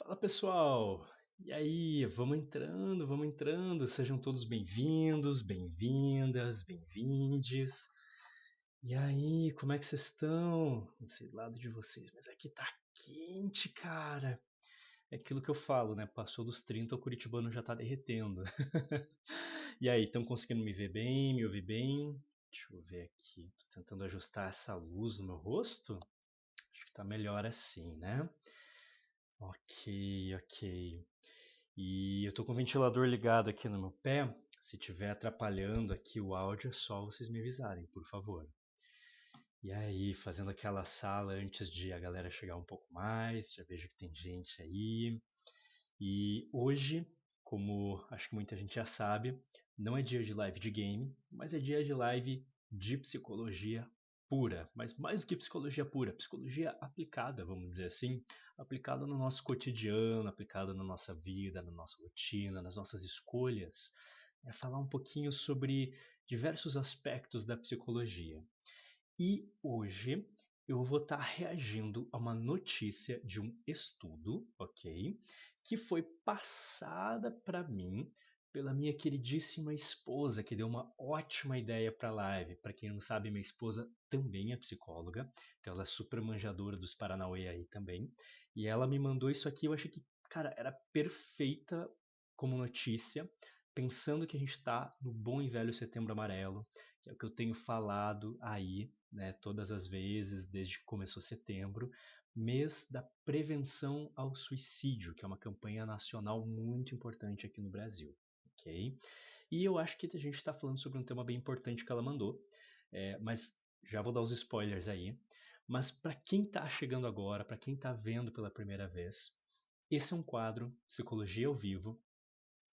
Fala pessoal! E aí, vamos entrando, sejam todos bem-vindos, bem-vindas, bem-vindes. E aí, como é que vocês estão? Não sei do lado de vocês, mas aqui tá quente, cara. É aquilo que eu falo, né? Passou dos 30, o curitibano já tá derretendo. E aí, estão conseguindo me ver bem, me ouvir bem? Deixa eu ver aqui, tô tentando ajustar essa luz no meu rosto. Acho que tá melhor assim, né? Ok, ok. E eu tô com o ventilador ligado aqui no meu pé. Se tiver atrapalhando aqui o áudio, é só vocês me avisarem, por favor. E aí, fazendo aquela sala antes de a galera chegar um pouco mais, já vejo que tem gente aí. E hoje, como acho que muita gente já sabe, não é dia de live de game, mas é dia de live de psicologia pura. Mas mais do que psicologia pura, psicologia aplicada, vamos dizer assim, aplicada no nosso cotidiano, aplicada na nossa vida, na nossa rotina, nas nossas escolhas. É falar um pouquinho sobre diversos aspectos da psicologia. E hoje eu vou estar reagindo a uma notícia de um estudo, ok? Que foi passada para mim pela minha queridíssima esposa, que deu uma ótima ideia para a live. Para quem não sabe, minha esposa também é psicóloga, então ela é super manjadora dos Paranauê aí também. E ela me mandou isso aqui, eu achei que, cara, era perfeita como notícia, pensando que a gente está no bom e velho Setembro Amarelo, que é o que eu tenho falado aí, né, todas as vezes desde que começou setembro, mês da prevenção ao suicídio, que é uma campanha nacional muito importante aqui no Brasil, ok? E eu acho que a gente está falando sobre um tema bem importante que ela mandou, mas já vou dar os spoilers aí. Mas para quem está chegando agora, para quem está vendo pela primeira vez, esse é um quadro Psicologia ao Vivo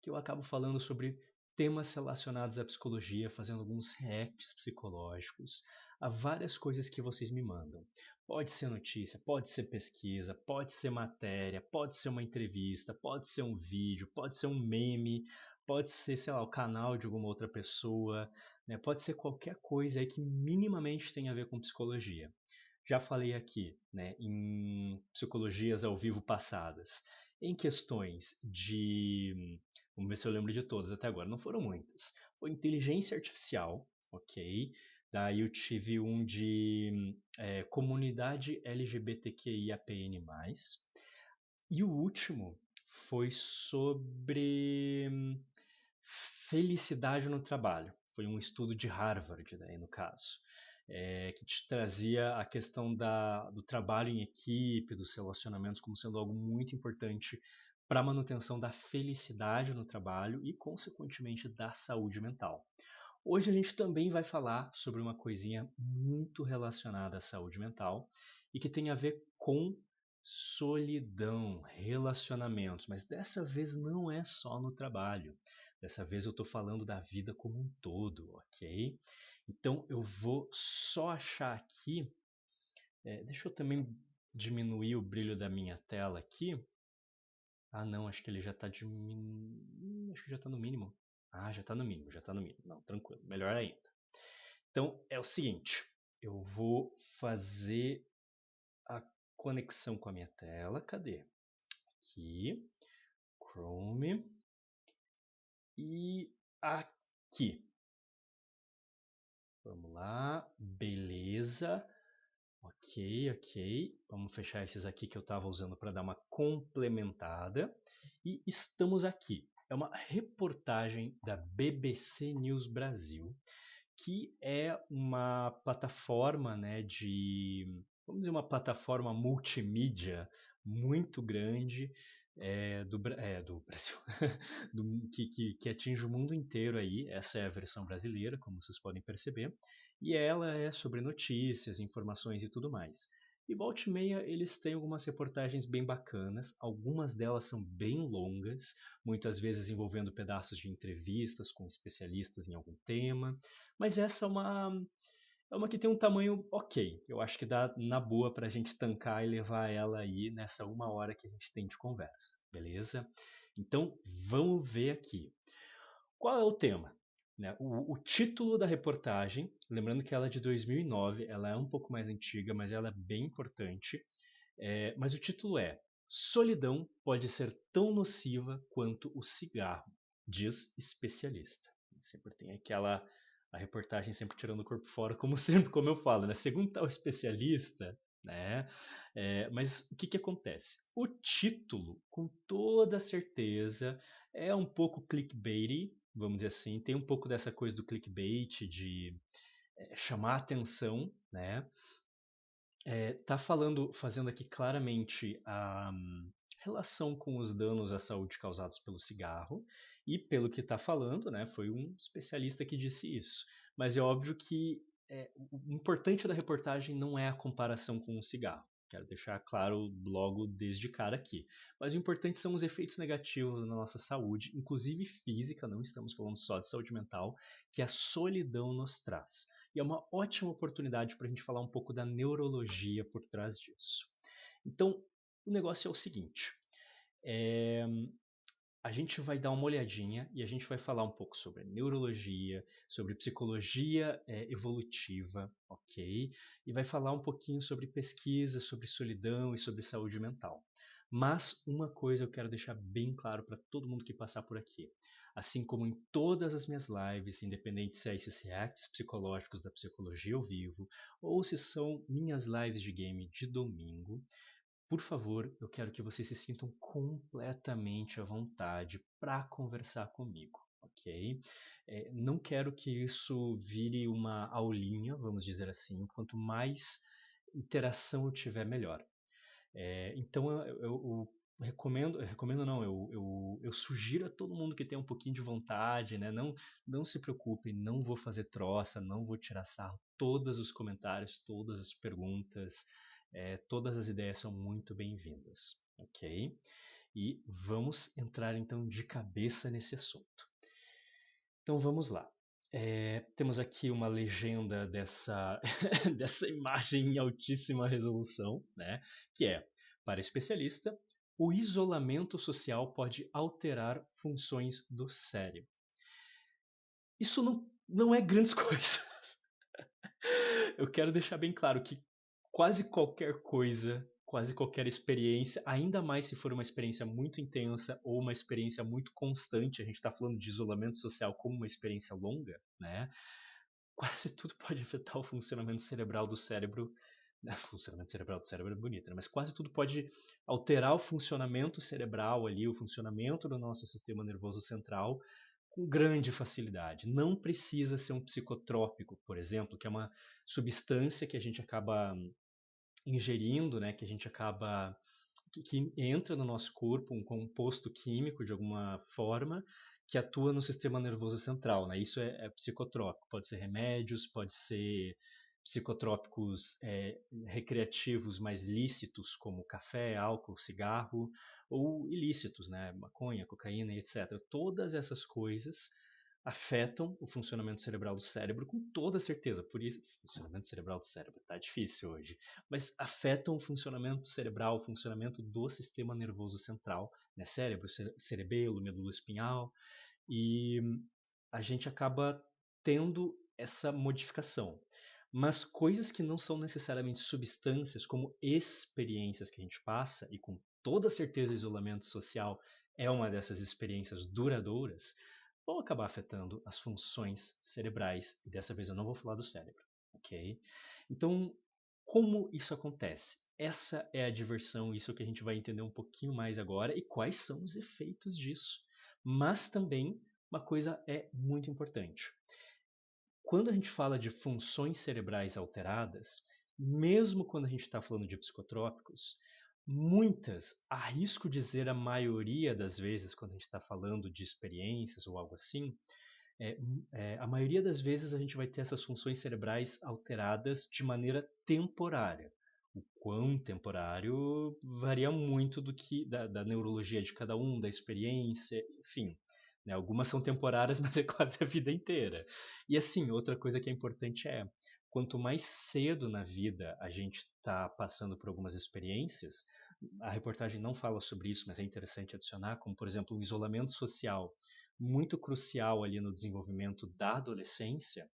que eu acabo falando sobre temas relacionados à psicologia, fazendo alguns reacts psicológicos a várias coisas que vocês me mandam. Pode ser notícia, pode ser pesquisa, pode ser matéria, pode ser uma entrevista, pode ser um vídeo, pode ser um meme, pode ser, sei lá, o canal de alguma outra pessoa, né? Pode ser qualquer coisa aí que minimamente tenha a ver com psicologia. Já falei aqui, né, em psicologias ao vivo passadas, em questões de. Vamos ver se eu lembro de todas até agora, não foram muitas. Foi inteligência artificial, ok? Daí eu tive um de comunidade LGBTQIAPN+. E o último foi sobre felicidade no trabalho. Foi um estudo de Harvard, daí no caso, que te trazia a questão do trabalho em equipe, dos relacionamentos como sendo algo muito importante para a manutenção da felicidade no trabalho e, consequentemente, da saúde mental. Hoje a gente também vai falar sobre uma coisinha muito relacionada à saúde mental e que tem a ver com solidão, relacionamentos, mas dessa vez não é só no trabalho. Dessa vez eu estou falando da vida como um todo, ok? Então eu vou só achar aqui. Deixa eu também diminuir o brilho da minha tela aqui. Ah, não, acho que ele já está diminuindo. Acho que já está no mínimo. Ah, já está no mínimo, já está no mínimo. Não, tranquilo, melhor ainda. Então é o seguinte, eu vou fazer a conexão com a minha tela. Cadê? Aqui, Chrome e aqui. Vamos lá, beleza. Ok, ok. Vamos fechar esses aqui que eu estava usando para dar uma complementada. E estamos aqui. É uma reportagem da BBC News Brasil, que é uma plataforma, né, vamos dizer, uma plataforma multimídia muito grande do Brasil, que atinge o mundo inteiro aí. Essa é a versão brasileira, como vocês podem perceber, e ela é sobre notícias, informações e tudo mais. E volta e meia eles têm algumas reportagens bem bacanas, algumas delas são bem longas, muitas vezes envolvendo pedaços de entrevistas com especialistas em algum tema, mas essa é uma que tem um tamanho ok. Eu acho que dá na boa para a gente tancar e levar ela aí nessa 1 hora que a gente tem de conversa, beleza? Então vamos ver aqui. Qual é o tema? Né? O título da reportagem, lembrando que ela é de 2009, ela é um pouco mais antiga, mas ela é bem importante. Mas o título é Solidão pode ser tão nociva quanto o cigarro, diz especialista. Sempre tem aquela a reportagem sempre tirando o corpo fora, como sempre, como eu falo, né? Segundo tal especialista, né? Mas o que que acontece? O título, com toda certeza, é um pouco clickbaity, vamos dizer assim, tem um pouco dessa coisa do clickbait, de chamar atenção, né? Tá fazendo aqui claramente a relação com os danos à saúde causados pelo cigarro, e pelo que está falando, né, foi um especialista que disse isso. Mas é óbvio que o importante da reportagem não é a comparação com o cigarro. Quero deixar claro logo desde cara aqui. Mas o importante são os efeitos negativos na nossa saúde, inclusive física, não estamos falando só de saúde mental, que a solidão nos traz. E é uma ótima oportunidade para a gente falar um pouco da neurologia por trás disso. Então, o negócio é o seguinte: é, a gente vai dar uma olhadinha e a gente vai falar um pouco sobre neurologia, sobre psicologia evolutiva, ok? E vai falar um pouquinho sobre pesquisa, sobre solidão e sobre saúde mental. Mas uma coisa eu quero deixar bem claro para todo mundo que passar por aqui. Assim como em todas as minhas lives, independente se é esses reacts psicológicos da psicologia ao vivo, ou se são minhas lives de game de domingo, por favor, eu quero que vocês se sintam completamente à vontade para conversar comigo, ok? Não quero que isso vire uma aulinha, vamos dizer assim. Quanto mais interação eu tiver, melhor. Então eu recomendo não, eu sugiro a todo mundo que tem um pouquinho de vontade, né? Não se preocupe, não vou fazer troça, não vou tirar sarro. Todos os comentários, todas as perguntas, todas as ideias são muito bem-vindas, ok? E vamos entrar então de cabeça nesse assunto. Então vamos lá. Temos aqui uma legenda dessa, dessa imagem em altíssima resolução, né? Que é, para especialista, o isolamento social pode alterar funções do cérebro. Isso não é grandes coisas. Eu quero deixar bem claro que quase qualquer coisa, quase qualquer experiência, ainda mais se for uma experiência muito intensa ou uma experiência muito constante, a gente está falando de isolamento social como uma experiência longa, né? Quase tudo pode afetar o funcionamento cerebral do cérebro. O funcionamento cerebral do cérebro é bonito, né? Mas quase tudo pode alterar o funcionamento cerebral ali, o funcionamento do nosso sistema nervoso central com grande facilidade. Não precisa ser um psicotrópico, por exemplo, que é uma substância que a gente acaba ingerindo, né, que a gente acaba que entra no nosso corpo, um composto químico de alguma forma que atua no sistema nervoso central, né? Isso é psicotrópico. Pode ser remédios, pode ser psicotrópicos recreativos mais lícitos, como café, álcool, cigarro, ou ilícitos, né? Maconha, cocaína, etc. Todas essas coisas afetam o funcionamento cerebral do cérebro com toda certeza. Por isso, funcionamento cerebral do cérebro tá difícil hoje, mas afetam o funcionamento cerebral, o funcionamento do sistema nervoso central, né? Cérebro, cerebelo, medula espinhal, e a gente acaba tendo essa modificação. Mas coisas que não são necessariamente substâncias, como experiências que a gente passa, e com toda certeza isolamento social é uma dessas experiências duradouras, vão acabar afetando as funções cerebrais. E dessa vez eu não vou falar do cérebro, ok? Então, como isso acontece? Essa é a diversão, isso é o que a gente vai entender um pouquinho mais agora e quais são os efeitos disso. Mas também uma coisa é muito importante. Quando a gente fala de funções cerebrais alteradas, mesmo quando a gente está falando de psicotrópicos, muitas, arrisco dizer a maioria das vezes, quando a gente está falando de experiências ou algo assim, a maioria das vezes a gente vai ter essas funções cerebrais alteradas de maneira temporária. O quão temporário varia muito da neurologia de cada um, da experiência, enfim. Né? Algumas são temporárias, mas é quase a vida inteira. E assim, outra coisa que é importante é, quanto mais cedo na vida a gente está passando por algumas experiências, a reportagem não fala sobre isso, mas é interessante adicionar, como por exemplo, um isolamento social muito crucial ali no desenvolvimento da adolescência,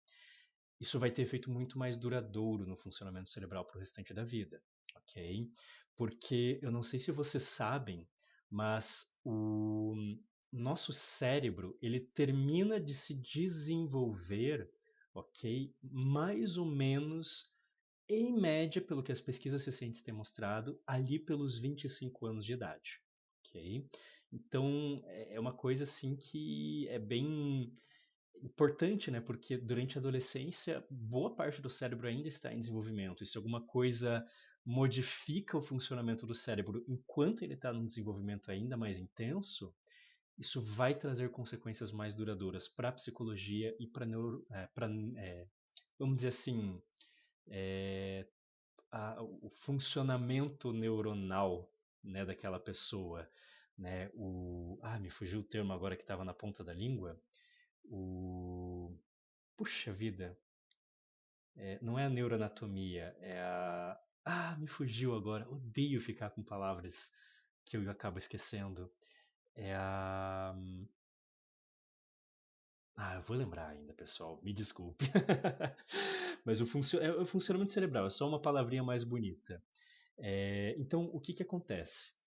isso vai ter efeito muito mais duradouro no funcionamento cerebral para o restante da vida, ok? Porque eu não sei se vocês sabem, mas o nosso cérebro ele termina de se desenvolver, ok? Mais ou menos, em média, pelo que as pesquisas recentes têm mostrado, ali pelos 25 anos de idade, ok? Então é uma coisa assim que é bem importante, né? Porque durante a adolescência, boa parte do cérebro ainda está em desenvolvimento. E se alguma coisa modifica o funcionamento do cérebro enquanto ele está num desenvolvimento ainda mais intenso, isso vai trazer consequências mais duradouras para a psicologia e para vamos dizer assim, é, o funcionamento neuronal, né, daquela pessoa, né? Me fugiu o termo agora que estava na ponta da língua. O Puxa vida, não é a neuroanatomia, é a. Me fugiu agora. Odeio ficar com palavras que eu acabo esquecendo. É a. Eu vou lembrar ainda, pessoal. Me desculpe. Mas é o funcionamento cerebral, é só uma palavrinha mais bonita. Então, o que acontece?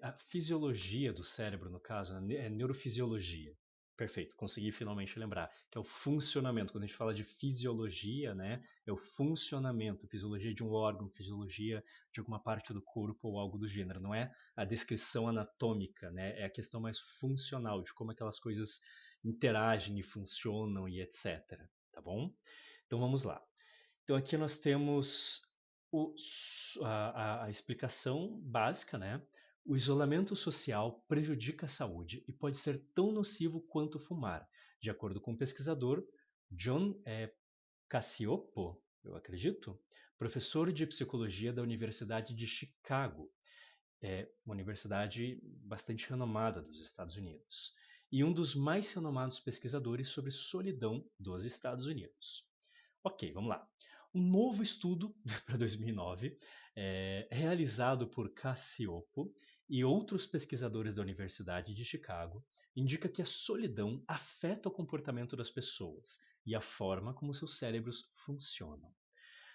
A fisiologia do cérebro, no caso, né, é neurofisiologia. Perfeito, consegui finalmente lembrar, que é o funcionamento. Quando a gente fala de fisiologia, né, é o funcionamento, fisiologia de um órgão, fisiologia de alguma parte do corpo ou algo do gênero. Não é a descrição anatômica, né, é a questão mais funcional, de como aquelas coisas interagem e funcionam e etc. Tá bom? Então vamos lá. Então aqui nós temos a explicação básica, né? O isolamento social prejudica a saúde e pode ser tão nocivo quanto fumar, de acordo com o pesquisador John Cacioppo, eu acredito, professor de psicologia da Universidade de Chicago, uma universidade bastante renomada dos Estados Unidos, e um dos mais renomados pesquisadores sobre solidão dos Estados Unidos. Ok, vamos lá. Um novo estudo para 2009, realizado por Cacioppo e outros pesquisadores da Universidade de Chicago, indica que a solidão afeta o comportamento das pessoas e a forma como seus cérebros funcionam.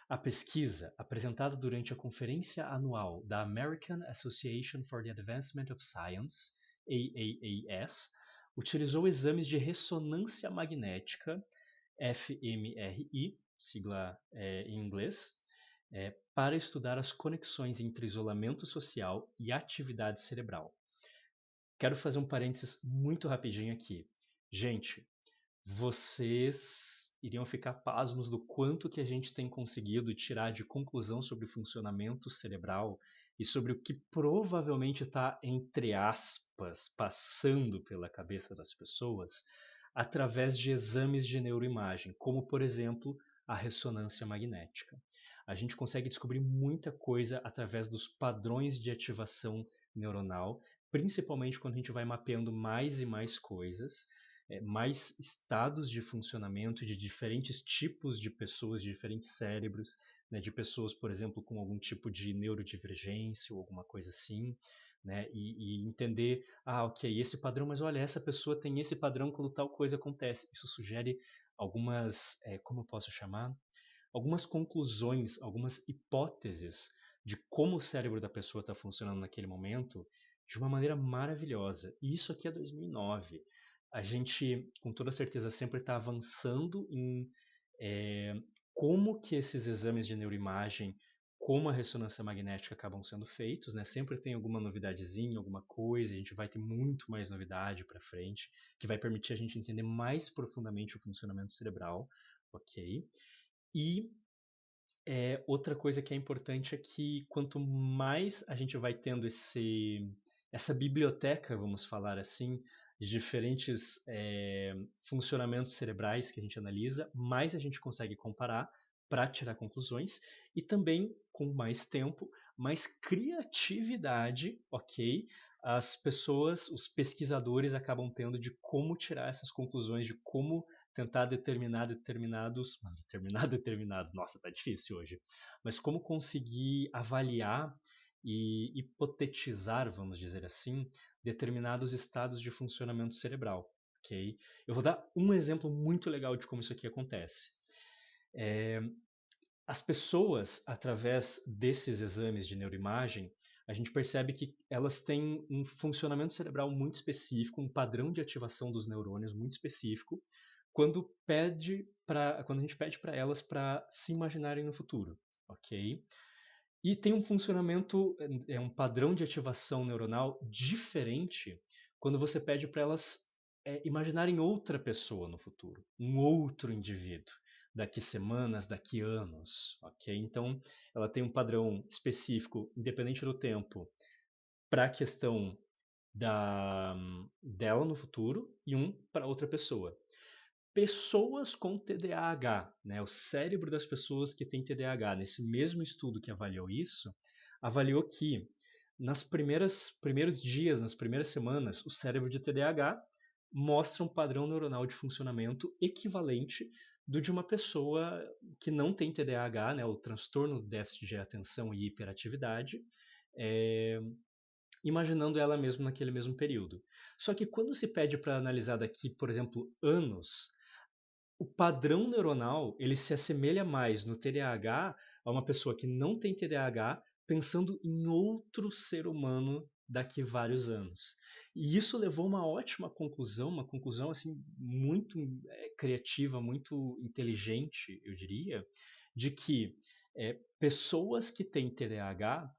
A pesquisa, apresentada durante a conferência anual da American Association for the Advancement of Science, AAAS, utilizou exames de ressonância magnética, fMRI, sigla em inglês, para estudar as conexões entre isolamento social e atividade cerebral. Quero fazer um parênteses muito rapidinho aqui. Gente, vocês iriam ficar pasmos do quanto que a gente tem conseguido tirar de conclusão sobre o funcionamento cerebral e sobre o que provavelmente está, entre aspas, passando pela cabeça das pessoas através de exames de neuroimagem, como, por exemplo, a ressonância magnética. A gente consegue descobrir muita coisa através dos padrões de ativação neuronal, principalmente quando a gente vai mapeando mais e mais coisas, mais estados de funcionamento de diferentes tipos de pessoas, de diferentes cérebros, né, de pessoas, por exemplo, com algum tipo de neurodivergência ou alguma coisa assim, né, e entender, ok, esse padrão, mas olha, essa pessoa tem esse padrão quando tal coisa acontece. Isso sugere algumas, como eu posso chamar? Algumas conclusões, algumas hipóteses de como o cérebro da pessoa está funcionando naquele momento de uma maneira maravilhosa. E isso aqui é 2009. A gente, com toda certeza, sempre está avançando em como que esses exames de neuroimagem, como a ressonância magnética acabam sendo feitos, né? Sempre tem alguma novidadezinha, alguma coisa, a gente vai ter muito mais novidade para frente, que vai permitir a gente entender mais profundamente o funcionamento cerebral, ok? E outra coisa que é importante é que quanto mais a gente vai tendo essa biblioteca, vamos falar assim, de diferentes funcionamentos cerebrais que a gente analisa, mais a gente consegue comparar para tirar conclusões e também com mais tempo, mais criatividade, ok? As pessoas, os pesquisadores acabam tendo de como tirar essas conclusões, de como tentar determinados, nossa, tá difícil hoje, mas como conseguir avaliar e hipotetizar, vamos dizer assim, determinados estados de funcionamento cerebral, ok? Eu vou dar um exemplo muito legal de como isso aqui acontece. As pessoas, através desses exames de neuroimagem, a gente percebe que elas têm um funcionamento cerebral muito específico, um padrão de ativação dos neurônios muito específico, quando a gente pede para elas para se imaginarem no futuro, ok? E tem um funcionamento, um padrão de ativação neuronal diferente quando você pede para elas imaginarem outra pessoa no futuro, um outro indivíduo, daqui semanas, daqui anos, ok? Então, ela tem um padrão específico, independente do tempo, para a questão dela no futuro e um para outra pessoa. Pessoas com TDAH, né? O cérebro das pessoas que têm TDAH, nesse mesmo estudo que avaliou isso, avaliou que nas primeiros dias, nas primeiras semanas, o cérebro de TDAH mostra um padrão neuronal de funcionamento equivalente do de uma pessoa que não tem TDAH, né? O transtorno do déficit de atenção e hiperatividade, é, imaginando ela mesma naquele mesmo período. Só que quando se pede para analisar daqui, por exemplo, anos, o padrão neuronal ele se assemelha mais no TDAH a uma pessoa que não tem TDAH pensando em outro ser humano daqui vários anos. E isso levou a uma ótima conclusão, uma conclusão assim muito criativa, muito inteligente, eu diria, de que pessoas que têm TDAH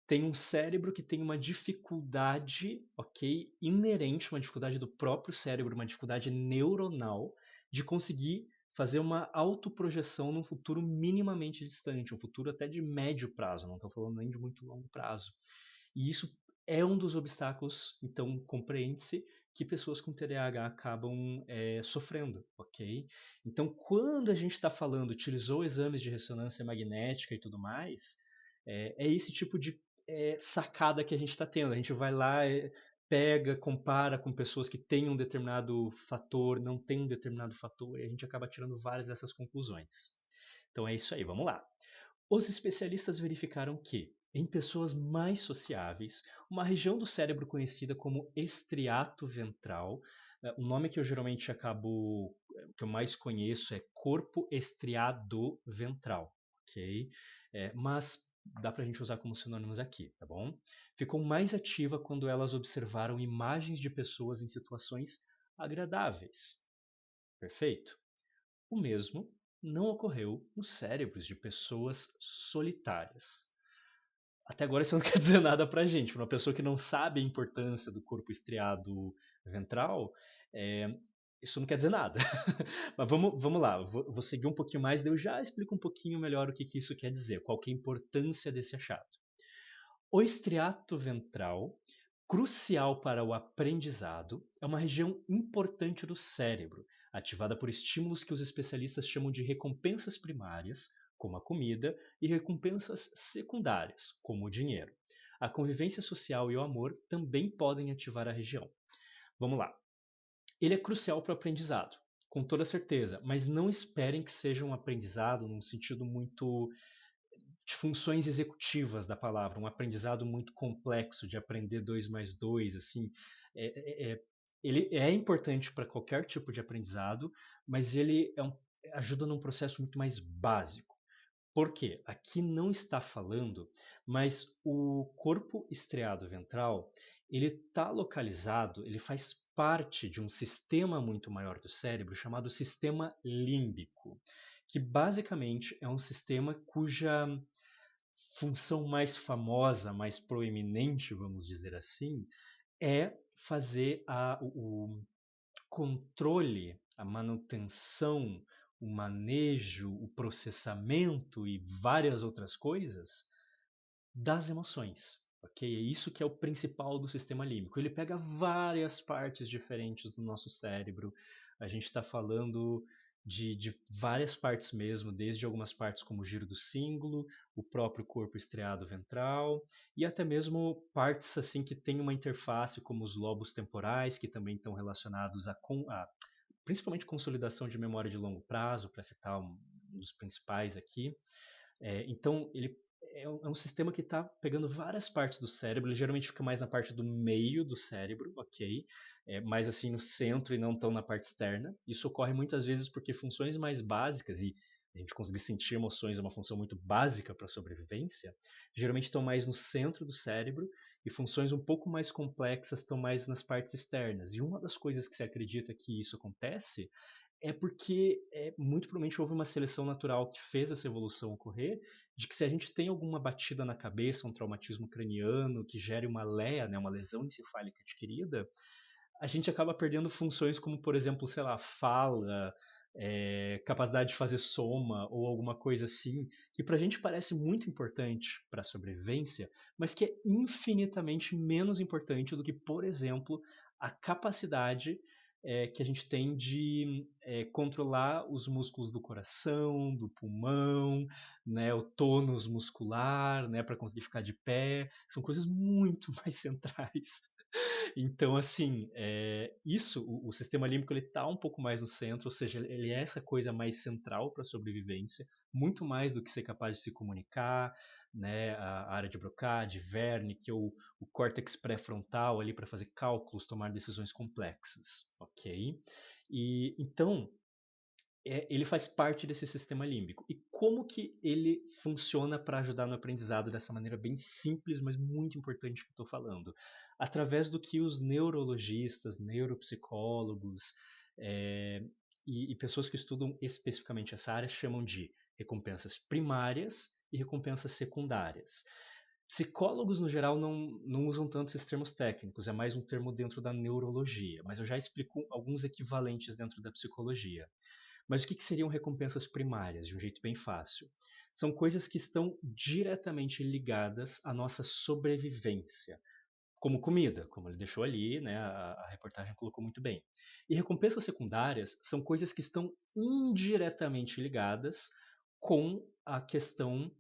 têm um cérebro que tem uma dificuldade, ok, inerente, uma dificuldade do próprio cérebro, uma dificuldade neuronal de conseguir fazer uma autoprojeção num futuro minimamente distante, um futuro até de médio prazo, não estou falando nem de muito longo prazo. E isso é um dos obstáculos, então compreende-se que pessoas com TDAH acabam sofrendo, ok? Então, quando a gente está falando, utilizou exames de ressonância magnética e tudo mais, é esse tipo de sacada que a gente está tendo. A gente vai lá, pega, compara com pessoas que têm um determinado fator, não têm um determinado fator, e a gente acaba tirando várias dessas conclusões. Então é isso aí, vamos lá. Os especialistas verificaram que, em pessoas mais sociáveis, uma região do cérebro conhecida como estriato ventral, o nome que eu geralmente acabo, que eu mais conheço é corpo estriado ventral, ok? Mas dá para a gente usar como sinônimos aqui, tá bom? Ficou mais ativa quando elas observaram imagens de pessoas em situações agradáveis. Perfeito? O mesmo não ocorreu nos cérebros de pessoas solitárias. Até agora isso não quer dizer nada pra gente. Para uma pessoa que não sabe a importância do corpo estriado ventral, isso não quer dizer nada. Mas vamos lá, vou seguir um pouquinho mais, daí eu já explico um pouquinho melhor o que isso quer dizer, qual que é a importância desse achado. O estriato ventral, crucial para o aprendizado, é uma região importante do cérebro, ativada por estímulos que os especialistas chamam de recompensas primárias, como a comida, e recompensas secundárias, como o dinheiro. A convivência social e o amor também podem ativar a região. Vamos lá. Ele é crucial para o aprendizado, com toda certeza, mas não esperem que seja um aprendizado num sentido muito de funções executivas da palavra, um aprendizado muito complexo de aprender 2 mais 2, assim, ele é importante para qualquer tipo de aprendizado, mas ele ajuda num processo muito mais básico. Por quê? Aqui não está falando, mas o corpo estriado ventral, ele está localizado, ele faz parte de um sistema muito maior do cérebro chamado sistema límbico, que basicamente é um sistema cuja função mais famosa, mais proeminente, vamos dizer assim, é fazer o controle, a manutenção, o manejo, o processamento e várias outras coisas das emoções. Ok? É isso que é o principal do sistema límbico. Ele pega várias partes diferentes do nosso cérebro. A gente está falando de várias partes mesmo, desde algumas partes como o giro do cíngulo, o próprio corpo estriado ventral e até mesmo partes assim que têm uma interface como os lobos temporais, que também estão relacionados a principalmente consolidação de memória de longo prazo, para citar um dos principais aqui. Então, ele é um sistema que está pegando várias partes do cérebro, ele geralmente fica mais na parte do meio do cérebro, ok? Mais assim no centro e não tão na parte externa. Isso ocorre muitas vezes porque funções mais básicas, e a gente conseguir sentir emoções é uma função muito básica para a sobrevivência, geralmente estão mais no centro do cérebro e funções um pouco mais complexas estão mais nas partes externas. E uma das coisas que se acredita que isso acontece é porque muito provavelmente houve uma seleção natural que fez essa evolução ocorrer, de que se a gente tem alguma batida na cabeça, um traumatismo craniano que gere uma LEA, né, uma lesão encefálica adquirida, a gente acaba perdendo funções como, por exemplo, sei lá, fala, capacidade de fazer soma ou alguma coisa assim, que pra gente parece muito importante para a sobrevivência, mas que é infinitamente menos importante do que, por exemplo, a capacidade que a gente tem de controlar os músculos do coração, do pulmão, né, o tônus muscular, né, para conseguir ficar de pé. São coisas muito mais centrais. Então, assim, isso, o sistema límbico ele está um pouco mais no centro, ou seja, ele é essa coisa mais central para a sobrevivência, muito mais do que ser capaz de se comunicar, né, a área de Broca, de Wernicke, ou o córtex pré-frontal ali para fazer cálculos, tomar decisões complexas, ok? E então ele faz parte desse sistema límbico. E como que ele funciona para ajudar no aprendizado dessa maneira bem simples, mas muito importante que eu estou falando? Através do que os neurologistas, neuropsicólogos e pessoas que estudam especificamente essa área chamam de recompensas primárias e recompensas secundárias. Psicólogos, no geral, não usam tanto esses termos técnicos, é mais um termo dentro da neurologia, mas eu já explico alguns equivalentes dentro da psicologia. Mas o que seriam recompensas primárias, de um jeito bem fácil? São coisas que estão diretamente ligadas à nossa sobrevivência, como comida, como ele deixou ali, né, a reportagem colocou muito bem. E recompensas secundárias são coisas que estão indiretamente ligadas com a questão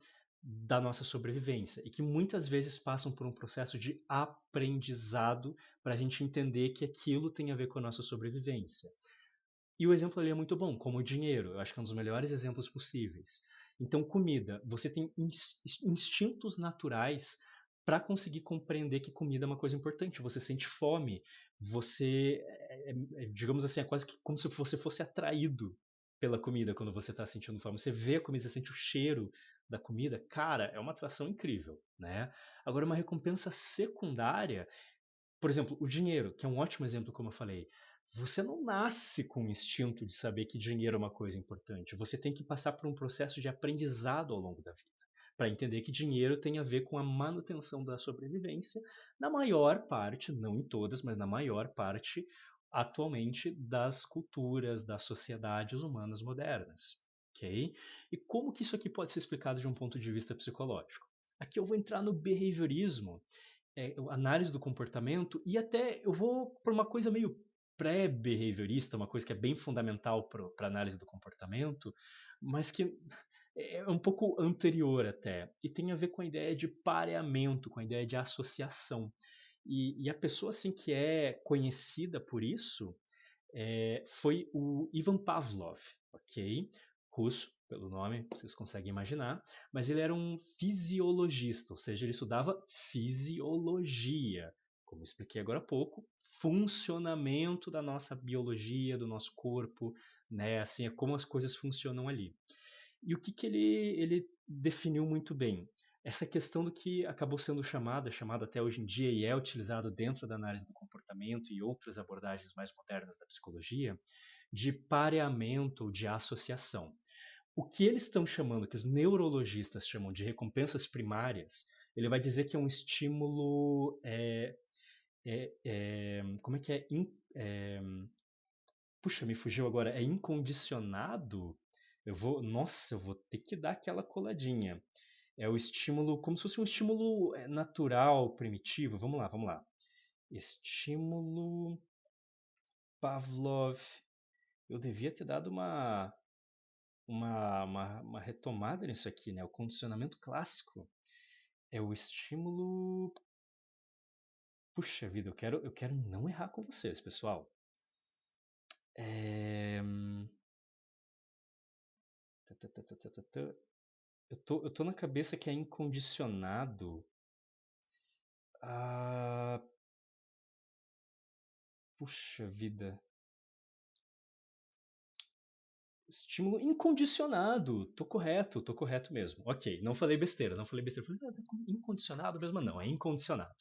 da nossa sobrevivência e que muitas vezes passam por um processo de aprendizado para a gente entender que aquilo tem a ver com a nossa sobrevivência. E o exemplo ali é muito bom, como o dinheiro. Eu acho que é um dos melhores exemplos possíveis. Então, comida. Você tem instintos naturais para conseguir compreender que comida é uma coisa importante. Você sente fome. Você, digamos assim, é quase que como se você fosse atraído pela comida quando você está sentindo fome. Você vê a comida, você sente o cheiro da comida. Cara, é uma atração incrível, né? Agora, uma recompensa secundária, por exemplo, o dinheiro, que é um ótimo exemplo, como eu falei. Você não nasce com o instinto de saber que dinheiro é uma coisa importante. Você tem que passar por um processo de aprendizado ao longo da vida, para entender que dinheiro tem a ver com a manutenção da sobrevivência, na maior parte, não em todas, mas na maior parte, atualmente, das culturas, das sociedades humanas modernas. Ok? E como que isso aqui pode ser explicado de um ponto de vista psicológico? Aqui eu vou entrar no behaviorismo, análise do comportamento, e até eu vou por uma coisa meio pré-behaviorista, uma coisa que é bem fundamental para a análise do comportamento, mas que é um pouco anterior até, e tem a ver com a ideia de pareamento, com a ideia de associação. E a pessoa assim que é conhecida por isso foi o Ivan Pavlov, ok? Russo, pelo nome, vocês conseguem imaginar, mas ele era um fisiologista, ou seja, ele estudava fisiologia, como eu expliquei agora há pouco, funcionamento da nossa biologia, do nosso corpo, né? Assim, é como as coisas funcionam ali. E o que, que ele definiu muito bem? Essa questão do que acabou sendo chamado até hoje em dia e é utilizado dentro da análise do comportamento e outras abordagens mais modernas da psicologia, de pareamento ou de associação. O que eles estão chamando, que os neurologistas chamam de recompensas primárias, ele vai dizer que é um estímulo. Como é que é? Puxa, me fugiu agora. É incondicionado? Nossa, eu vou ter que dar aquela coladinha. É o estímulo, como se fosse um estímulo natural, primitivo. Vamos lá, vamos lá. Estímulo Pavlov. Eu devia ter dado uma retomada nisso aqui, né? O condicionamento clássico. É o estímulo. Puxa vida, eu quero não errar com vocês, pessoal. É... Eu tô na cabeça que é incondicionado. Ah, puxa vida. Estímulo incondicionado. Tô correto mesmo. Ok, não falei besteira, não falei besteira. Falei, incondicionado mesmo? Não, é incondicionado.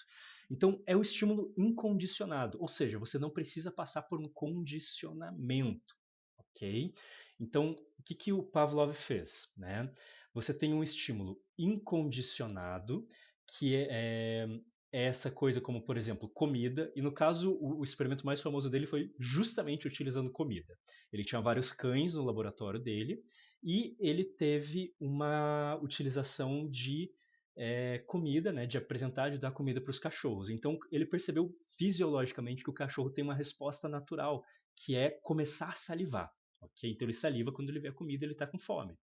Então, é o estímulo incondicionado, ou seja, você não precisa passar por um condicionamento, ok? Então, o que, que o Pavlov fez, né? Você tem um estímulo incondicionado, que é essa coisa como, por exemplo, comida, e no caso, o experimento mais famoso dele foi justamente utilizando comida. Ele tinha vários cães no laboratório dele, e ele teve uma utilização de comida, né, de apresentar, de dar comida para os cachorros. Então ele percebeu fisiologicamente que o cachorro tem uma resposta natural, que é começar a salivar. Ok? Então ele saliva quando ele vê a comida, ele está com fome.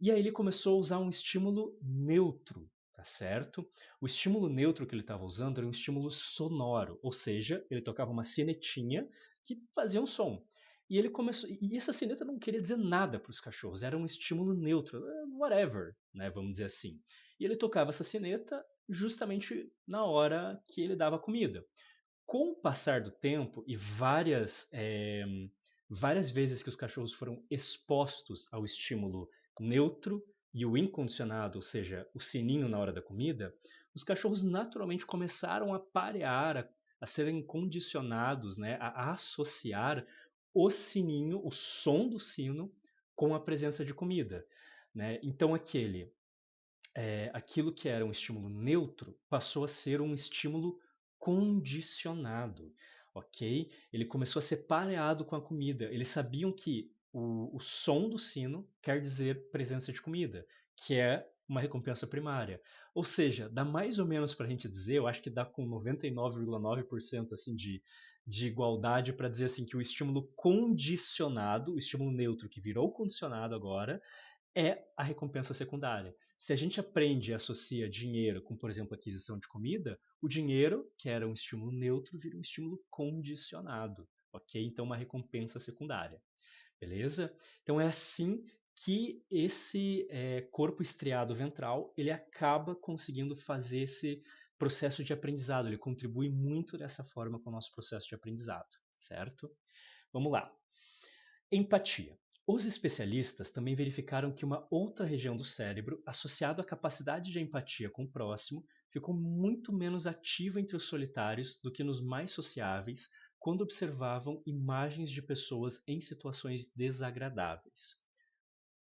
E aí ele começou a usar um estímulo neutro, tá certo? O estímulo neutro que ele estava usando era um estímulo sonoro, ou seja, ele tocava uma sinetinha que fazia um som. E ele começou, e essa sineta não queria dizer nada para os cachorros, era um estímulo neutro, whatever, né, vamos dizer assim. E ele tocava essa sineta justamente na hora que ele dava comida. Com o passar do tempo e várias vezes que os cachorros foram expostos ao estímulo neutro e o incondicionado, ou seja, o sininho na hora da comida, os cachorros naturalmente começaram a parear, a serem condicionados, né, a associar o sininho, o som do sino, com a presença de comida. Né? Então aquilo que era um estímulo neutro passou a ser um estímulo condicionado, ok? Ele começou a ser pareado com a comida. Eles sabiam que o som do sino quer dizer presença de comida, que é uma recompensa primária. Ou seja, dá mais ou menos para a gente dizer, eu acho que dá com 99,9% assim de igualdade para dizer assim que o estímulo condicionado, o estímulo neutro que virou condicionado agora, é a recompensa secundária. Se a gente aprende e associa dinheiro com, por exemplo, aquisição de comida, o dinheiro, que era um estímulo neutro, vira um estímulo condicionado, ok? Então, uma recompensa secundária, beleza? Então, é assim que esse corpo estriado ventral ele acaba conseguindo fazer esse processo de aprendizado. Ele contribui muito dessa forma com o nosso processo de aprendizado, certo? Vamos lá. Empatia. Os especialistas também verificaram que uma outra região do cérebro, associada à capacidade de empatia com o próximo, ficou muito menos ativa entre os solitários do que nos mais sociáveis, quando observavam imagens de pessoas em situações desagradáveis.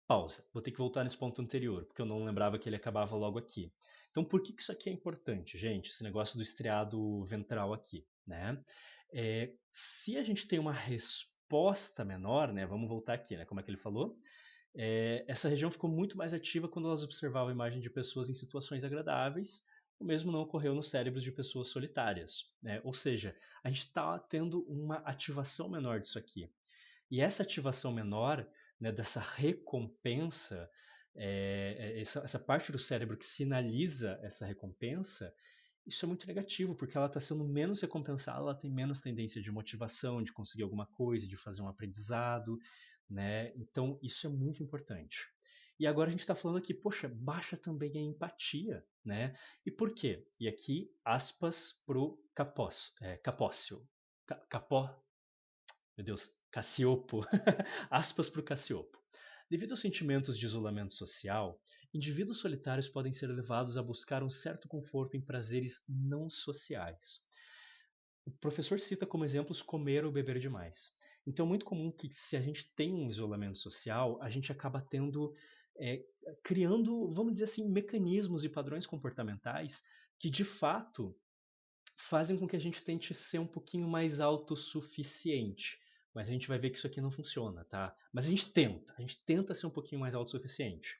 Pausa. Vou ter que voltar nesse ponto anterior, porque eu não lembrava que ele acabava logo aqui. Então, por que isso aqui é importante, gente? Esse negócio do estriado ventral aqui, né? Se a gente tem uma resposta menor, né? Vamos voltar aqui, né? Como é que ele falou? Essa região ficou muito mais ativa quando elas observavam a imagem de pessoas em situações agradáveis. O mesmo não ocorreu nos cérebros de pessoas solitárias, né? Ou seja, a gente está tendo uma ativação menor disso aqui. E essa ativação menor, né, dessa recompensa, essa parte do cérebro que sinaliza essa recompensa, isso é muito negativo, porque ela está sendo menos recompensada, ela tem menos tendência de motivação, de conseguir alguma coisa, de fazer um aprendizado, né? Então, isso é muito importante. E agora a gente está falando aqui, poxa, baixa também a empatia, né? E por quê? E aqui, aspas pro Capócio. Capó, meu Deus, Cassiopo. Aspas para o Cassiopo. Devido aos sentimentos de isolamento social, indivíduos solitários podem ser levados a buscar um certo conforto em prazeres não sociais. O professor cita como exemplos comer ou beber demais. Então é muito comum que, se a gente tem um isolamento social, a gente acaba é, criando, vamos dizer assim, mecanismos e padrões comportamentais que de fato fazem com que a gente tente ser um pouquinho mais autossuficiente. Mas a gente vai ver que isso aqui não funciona, tá? Mas a gente tenta ser um pouquinho mais autossuficiente.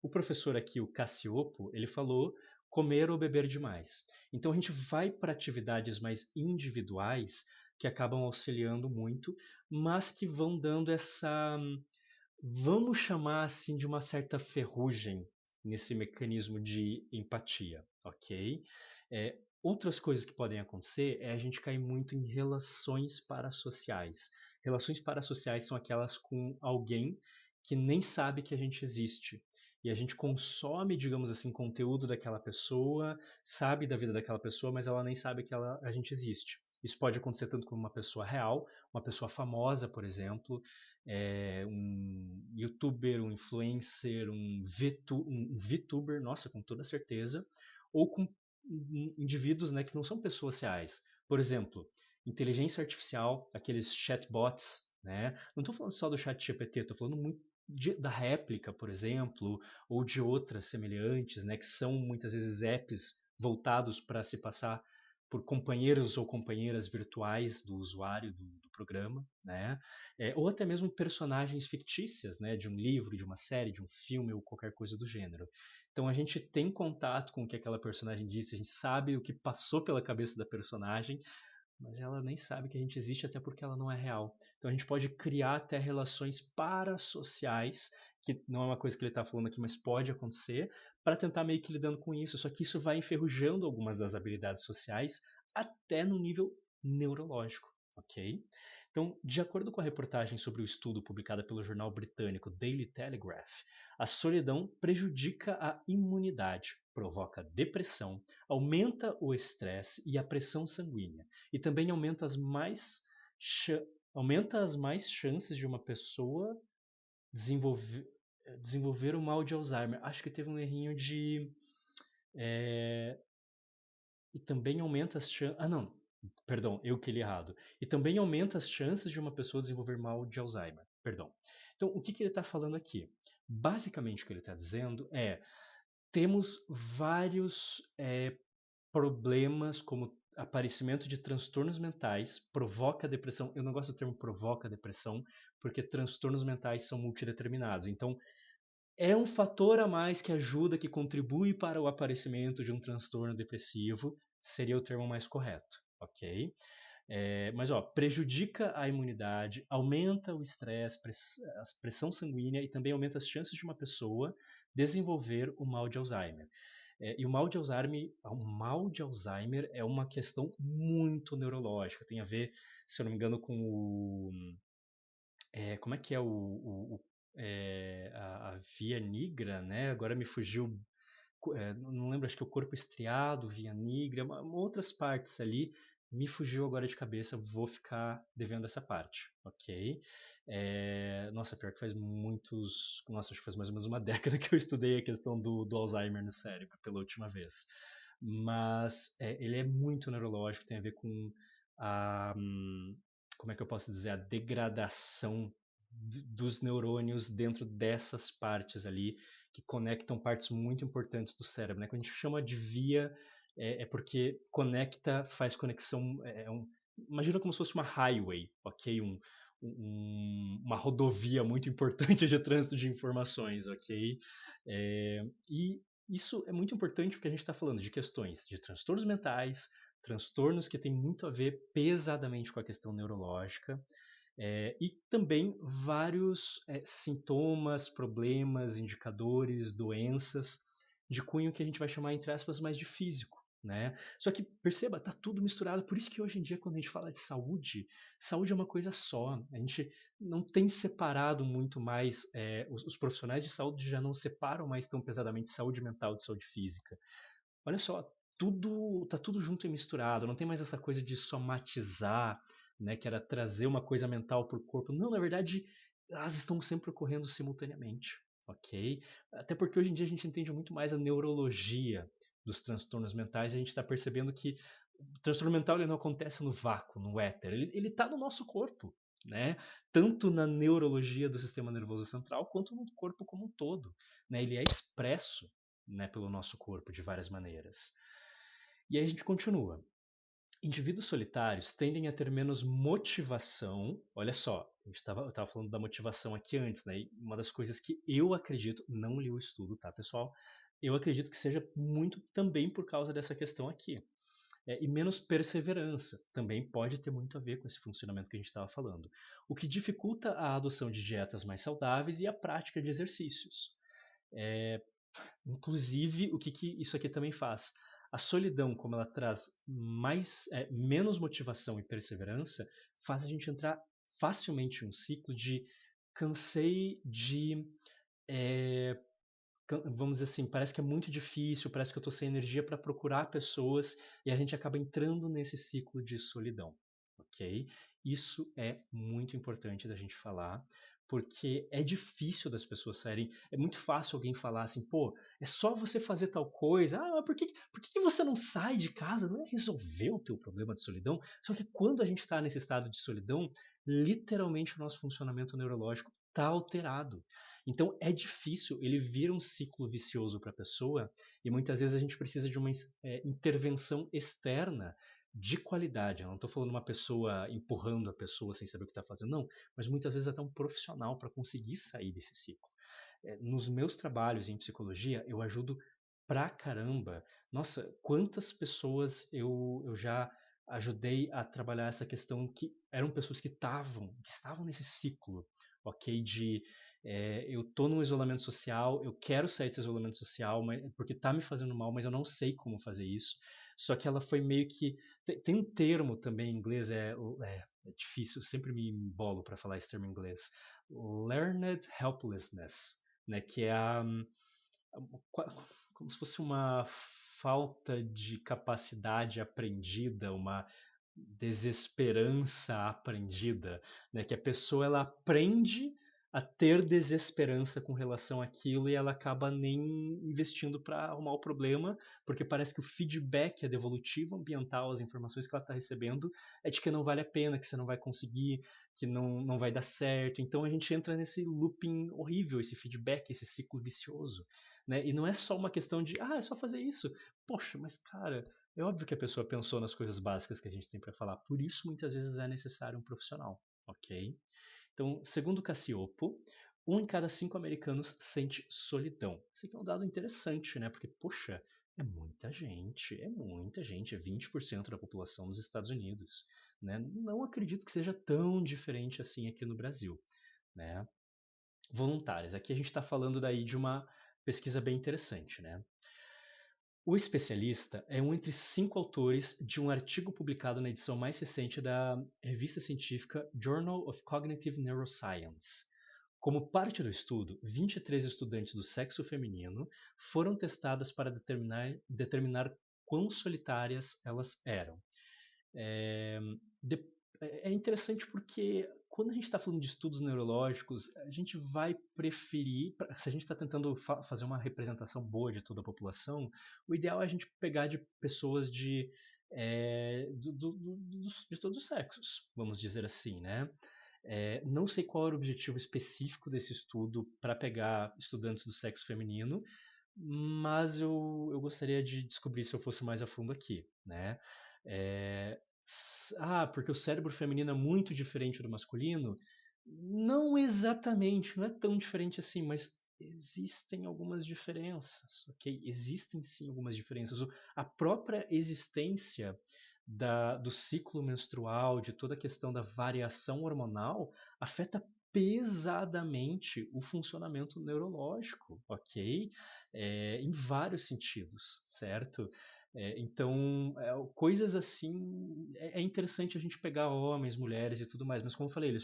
O professor aqui, o Cassiopo, ele falou comer ou beber demais. Então a gente vai para atividades mais individuais que acabam auxiliando muito, mas que vão dando essa, vamos chamar assim, de uma certa ferrugem nesse mecanismo de empatia, ok? Outras coisas que podem acontecer é a gente cair muito em relações parasociais. Relações parasociais são aquelas com alguém que nem sabe que a gente existe. E a gente consome, digamos assim, conteúdo daquela pessoa, sabe da vida daquela pessoa, mas ela nem sabe que a gente existe. Isso pode acontecer tanto com uma pessoa real, uma pessoa famosa, por exemplo, um youtuber, um influencer, um VTuber, nossa, com toda certeza, ou com indivíduos, né, que não são pessoas reais. Por exemplo, inteligência artificial, aqueles chatbots, né? Não estou falando só do chat GPT, estou falando muito da réplica, por exemplo, ou de outras semelhantes, né, que são muitas vezes apps voltados para se passar por companheiros ou companheiras virtuais do usuário do programa, né? Ou até mesmo personagens fictícias, né, de um livro, de uma série, de um filme ou qualquer coisa do gênero. Então a gente tem contato com o que aquela personagem disse, a gente sabe o que passou pela cabeça da personagem, mas ela nem sabe que a gente existe até porque ela não é real. Então a gente pode criar até relações parasociais, que não é uma coisa que ele está falando aqui, mas pode acontecer, para tentar meio que lidando com isso. Só que isso vai enferrujando algumas das habilidades sociais até no nível neurológico, ok? Então, de acordo com a reportagem sobre o estudo publicada pelo jornal britânico Daily Telegraph, a solidão prejudica a imunidade, provoca depressão, aumenta o estresse e a pressão sanguínea, e também aumenta as mais chances de uma pessoa desenvolver, desenvolver o mal de Alzheimer. Acho que teve um errinho de. é, e também aumenta as chances. Ah, não. Perdão, eu que li errado. E também aumenta as chances de uma pessoa desenvolver mal de Alzheimer. Perdão. Então, o que ele está falando aqui? Basicamente, o que ele está dizendo temos vários problemas como aparecimento de transtornos mentais provoca depressão. Eu não gosto do termo provoca depressão, porque transtornos mentais são multideterminados. Então, é um fator a mais que ajuda, que contribui para o aparecimento de um transtorno depressivo, seria o termo mais correto, ok? Mas prejudica a imunidade, aumenta o estresse, a pressão sanguínea e também aumenta as chances de uma pessoa desenvolver o mal de Alzheimer. E o mal de Alzheimer é uma questão muito neurológica. Tem a ver, se eu não me engano, com como é que é a via nigra, né? Agora me fugiu. Não lembro, acho que o corpo estriado, via nigra, outras partes ali. Me fugiu agora de cabeça, vou ficar devendo essa parte, ok? Nossa, pior que faz muitos. Nossa, acho que faz mais ou menos uma década que eu estudei a questão do Alzheimer no cérebro pela última vez. Mas ele é muito neurológico, tem a ver com a. Como é que eu posso dizer? A degradação dos neurônios dentro dessas partes ali, que conectam partes muito importantes do cérebro. Né? Quando a gente chama de via, porque conecta, faz conexão. Imagina como se fosse uma highway, ok? Uma rodovia muito importante de trânsito de informações, ok? E isso é muito importante porque a gente está falando de questões de transtornos mentais, transtornos que têm muito a ver pesadamente com a questão neurológica, e também vários sintomas, problemas, indicadores, doenças de cunho que a gente vai chamar, entre aspas, mais de físico. Né? Só que perceba, tá tudo misturado. Por isso que hoje em dia, quando a gente fala de saúde, saúde é uma coisa só. A gente não tem separado muito mais, os profissionais de saúde já não separam mais tão pesadamente saúde mental de saúde física. Olha só, tá tudo junto e misturado. Não tem mais essa coisa de somatizar, né, que era trazer uma coisa mental para o corpo. Não, na verdade, elas estão sempre ocorrendo simultaneamente, ok? Até porque hoje em dia a gente entende muito mais a neurologia dos transtornos mentais. E a gente está percebendo que o transtorno mental ele não acontece no vácuo, no éter. Ele está no nosso corpo, né? Tanto na neurologia do sistema nervoso central quanto no corpo como um todo, né? Ele é expresso, né, pelo nosso corpo de várias maneiras. E aí a gente continua. Indivíduos solitários tendem a ter menos motivação. Olha só, eu estava falando da motivação aqui antes, né? E uma das coisas que eu acredito, não li o estudo, tá, pessoal? Eu acredito que seja muito também por causa dessa questão aqui. E menos perseverança também pode ter muito a ver com esse funcionamento que a gente estava falando. O que dificulta a adoção de dietas mais saudáveis e a prática de exercícios. Inclusive, o que isso aqui também faz? A solidão, como ela traz menos motivação e perseverança, faz a gente entrar facilmente em um ciclo de cansei de vamos dizer assim, parece que é muito difícil, parece que eu estou sem energia para procurar pessoas e a gente acaba entrando nesse ciclo de solidão, ok? Isso é muito importante da gente falar, porque é difícil das pessoas saírem. É muito fácil alguém falar assim, pô, é só você fazer tal coisa. Ah, mas por que você não sai de casa? Não é resolver o teu problema de solidão? Só que quando a gente está nesse estado de solidão, literalmente o nosso funcionamento neurológico está alterado. Então é difícil, ele vira um ciclo vicioso para a pessoa e muitas vezes a gente precisa de uma intervenção externa de qualidade. Eu não estou falando uma pessoa empurrando a pessoa sem saber o que está fazendo, não, mas muitas vezes até um profissional para conseguir sair desse ciclo. Nos meus trabalhos em psicologia, eu ajudo pra caramba. Nossa, quantas pessoas eu já ajudei a trabalhar essa questão que eram pessoas que estavam nesse ciclo, ok? De eu tô num isolamento social, eu quero sair desse isolamento social, porque tá me fazendo mal, mas eu não sei como fazer isso. Só que ela foi meio que. Tem um termo também em inglês, é difícil, eu sempre me embolo para falar esse termo em inglês. Learned helplessness, né? Que é como se fosse uma falta de capacidade aprendida, uma desesperança aprendida, né? Que a pessoa ela aprende a ter desesperança com relação àquilo e ela acaba nem investindo para arrumar o problema, porque parece que o feedback, a devolutivo ambiental, as informações que ela está recebendo é de que não vale a pena, que você não vai conseguir, que não vai dar certo. Então a gente entra nesse looping horrível, esse feedback, esse ciclo vicioso, né? E não é só uma questão de, é só fazer isso. Poxa, mas cara, é óbvio que a pessoa pensou nas coisas básicas que a gente tem para falar. Por isso, muitas vezes é necessário um profissional, ok? Então, segundo Cassiopo, 1 em cada 5 americanos sente solidão. Esse aqui é um dado interessante, né? Porque, poxa, é muita gente, é 20% da população dos Estados Unidos, né? Não acredito que seja tão diferente assim aqui no Brasil, né? Voluntários. Aqui a gente está falando daí de uma pesquisa bem interessante, né? O especialista é um entre 5 autores de um artigo publicado na edição mais recente da revista científica Journal of Cognitive Neuroscience. Como parte do estudo, 23 estudantes do sexo feminino foram testadas para determinar quão solitárias elas eram. É, de- é interessante porque quando a gente está falando de estudos neurológicos, a gente vai preferir, se a gente está tentando fazer uma representação boa de toda a população, o ideal é a gente pegar de pessoas de todos os sexos, vamos dizer assim, né? Não sei qual era o objetivo específico desse estudo para pegar estudantes do sexo feminino, mas eu gostaria de descobrir se eu fosse mais a fundo aqui, né? Porque o cérebro feminino é muito diferente do masculino? Não exatamente, não é tão diferente assim, mas existem algumas diferenças, ok? Existem sim algumas diferenças. A própria existência do ciclo menstrual, de toda a questão da variação hormonal, afeta pesadamente o funcionamento neurológico, ok? Em vários sentidos, certo? Então, coisas assim, é interessante a gente pegar homens, mulheres e tudo mais, mas como eu falei,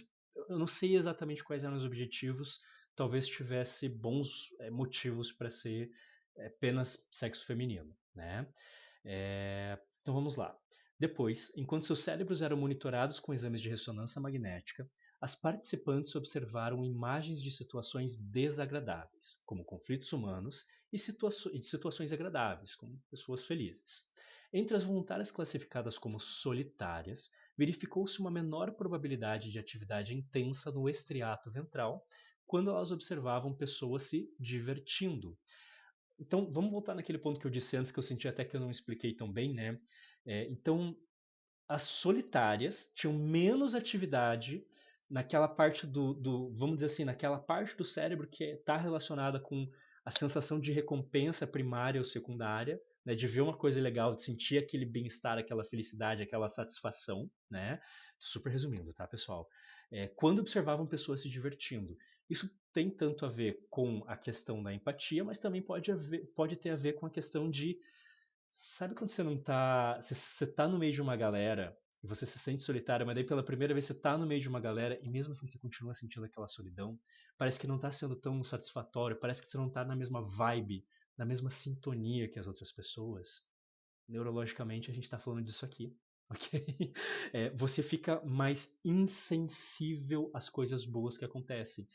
eu não sei exatamente quais eram os objetivos, talvez tivesse bons motivos para ser apenas sexo feminino, né? Então vamos lá. Depois, enquanto seus cérebros eram monitorados com exames de ressonância magnética, as participantes observaram imagens de situações desagradáveis, como conflitos humanos, e de situações agradáveis, como pessoas felizes. Entre as voluntárias classificadas como solitárias, verificou-se uma menor probabilidade de atividade intensa no estriato ventral quando elas observavam pessoas se divertindo. Então, vamos voltar naquele ponto que eu disse antes, que eu senti até que eu não expliquei tão bem, né? Então, as solitárias tinham menos atividade naquela parte vamos dizer assim, naquela parte do cérebro que está relacionada com a sensação de recompensa primária ou secundária, né, de ver uma coisa legal, de sentir aquele bem-estar, aquela felicidade, aquela satisfação, né? Super resumindo, tá, pessoal? Quando observavam pessoas se divertindo. Isso tem tanto a ver com a questão da empatia, mas também pode ter a ver com a questão de. Sabe quando você não tá. Você tá no meio de uma galera e você se sente solitário, mas daí pela primeira vez você está no meio de uma galera e mesmo assim você continua sentindo aquela solidão, parece que não está sendo tão satisfatório, parece que você não está na mesma vibe, na mesma sintonia que as outras pessoas. Neurologicamente a gente está falando disso aqui, ok? Você fica mais insensível às coisas boas que acontecem.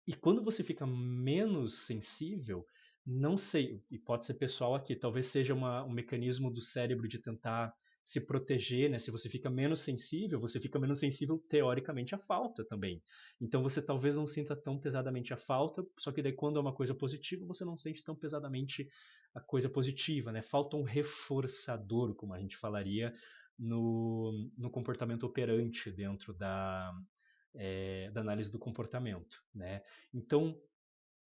E quando você fica menos sensível, não sei, e pode ser pessoal aqui, talvez seja um mecanismo do cérebro de tentar se proteger, né? Se você fica menos sensível, você fica menos sensível teoricamente à falta também. Então você talvez não sinta tão pesadamente a falta, só que daí quando é uma coisa positiva, você não sente tão pesadamente a coisa positiva, né? Falta um reforçador, como a gente falaria, no comportamento operante dentro da análise do comportamento, né? Então,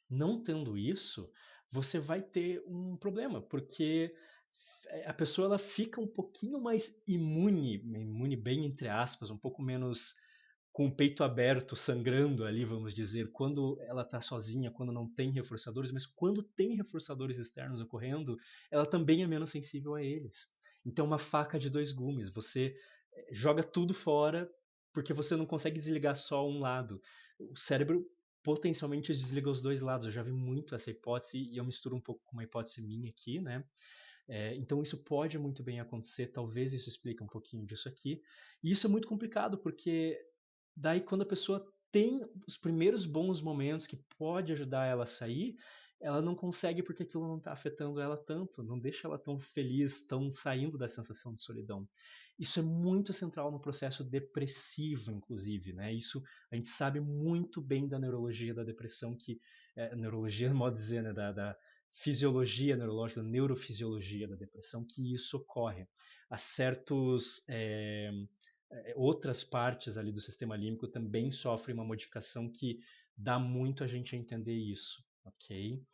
não tendo isso, você vai ter um problema, porque a pessoa ela fica um pouquinho mais imune bem entre aspas, um pouco menos com o peito aberto, sangrando ali, vamos dizer, quando ela está sozinha, quando não tem reforçadores, mas quando tem reforçadores externos ocorrendo, ela também é menos sensível a eles. Então, uma faca de dois gumes, você joga tudo fora porque você não consegue desligar só um lado. O cérebro potencialmente desliga os dois lados. Eu já vi muito essa hipótese e eu misturo um pouco com uma hipótese minha aqui, né? Então isso pode muito bem acontecer, talvez isso explique um pouquinho disso aqui. E isso é muito complicado, porque daí quando a pessoa tem os primeiros bons momentos que pode ajudar ela a sair, ela não consegue porque aquilo não está afetando ela tanto, não deixa ela tão feliz, tão saindo da sensação de solidão. Isso é muito central no processo depressivo, inclusive, né? Isso a gente sabe muito bem da neurologia da depressão, que neurologia, no modo de dizer, né? Da fisiologia neurológica, da neurofisiologia da depressão, que isso ocorre. Há certos outras partes ali do sistema límbico também sofrem uma modificação que dá muito a gente a entender isso, ok?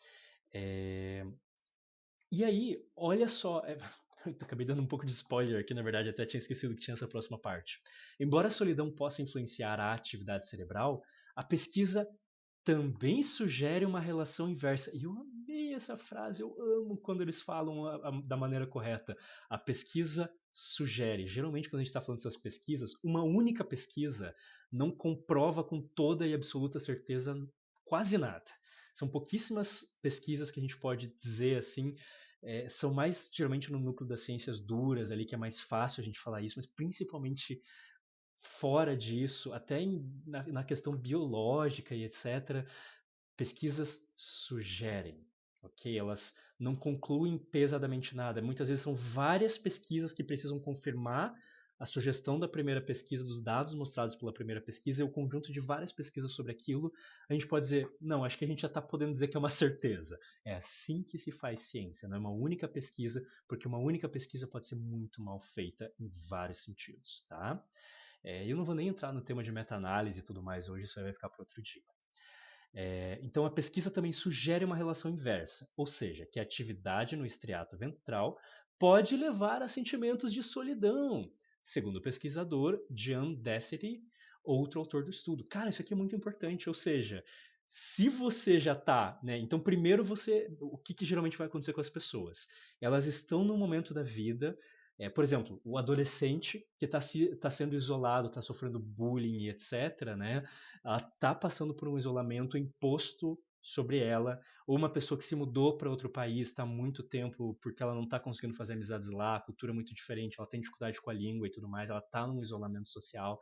E aí, olha só, acabei dando um pouco de spoiler aqui, na verdade, até tinha esquecido que tinha essa próxima parte. Embora a solidão possa influenciar a atividade cerebral, a pesquisa também sugere uma relação inversa. E eu amei essa frase, eu amo quando eles falam da maneira correta. A pesquisa sugere. Geralmente, quando a gente está falando dessas pesquisas, uma única pesquisa não comprova com toda e absoluta certeza quase nada. São pouquíssimas pesquisas que a gente pode dizer assim. São mais geralmente no núcleo das ciências duras ali, que é mais fácil a gente falar isso, mas principalmente fora disso, até na questão biológica e etc., pesquisas sugerem, ok? Elas não concluem pesadamente nada. Muitas vezes são várias pesquisas que precisam confirmar a sugestão da primeira pesquisa, dos dados mostrados pela primeira pesquisa, e o conjunto de várias pesquisas sobre aquilo, a gente pode dizer, não, acho que a gente já está podendo dizer que é uma certeza. É assim que se faz ciência, não é uma única pesquisa, porque uma única pesquisa pode ser muito mal feita em vários sentidos, tá? Eu não vou nem entrar no tema de meta-análise e tudo mais hoje, isso aí vai ficar para outro dia. Então a pesquisa também sugere uma relação inversa, ou seja, que a atividade no estriato ventral pode levar a sentimentos de solidão, segundo o pesquisador Jan Dessity, outro autor do estudo. Cara, isso aqui é muito importante, ou seja, se você já está, né? Então primeiro o que geralmente vai acontecer com as pessoas? Elas estão num momento da vida por exemplo, o adolescente que está sendo isolado, está sofrendo bullying e etc., né? Ela está passando por um isolamento imposto sobre ela, ou uma pessoa que se mudou para outro país, está há muito tempo porque ela não está conseguindo fazer amizades lá, a cultura é muito diferente, ela tem dificuldade com a língua e tudo mais, ela está num isolamento social.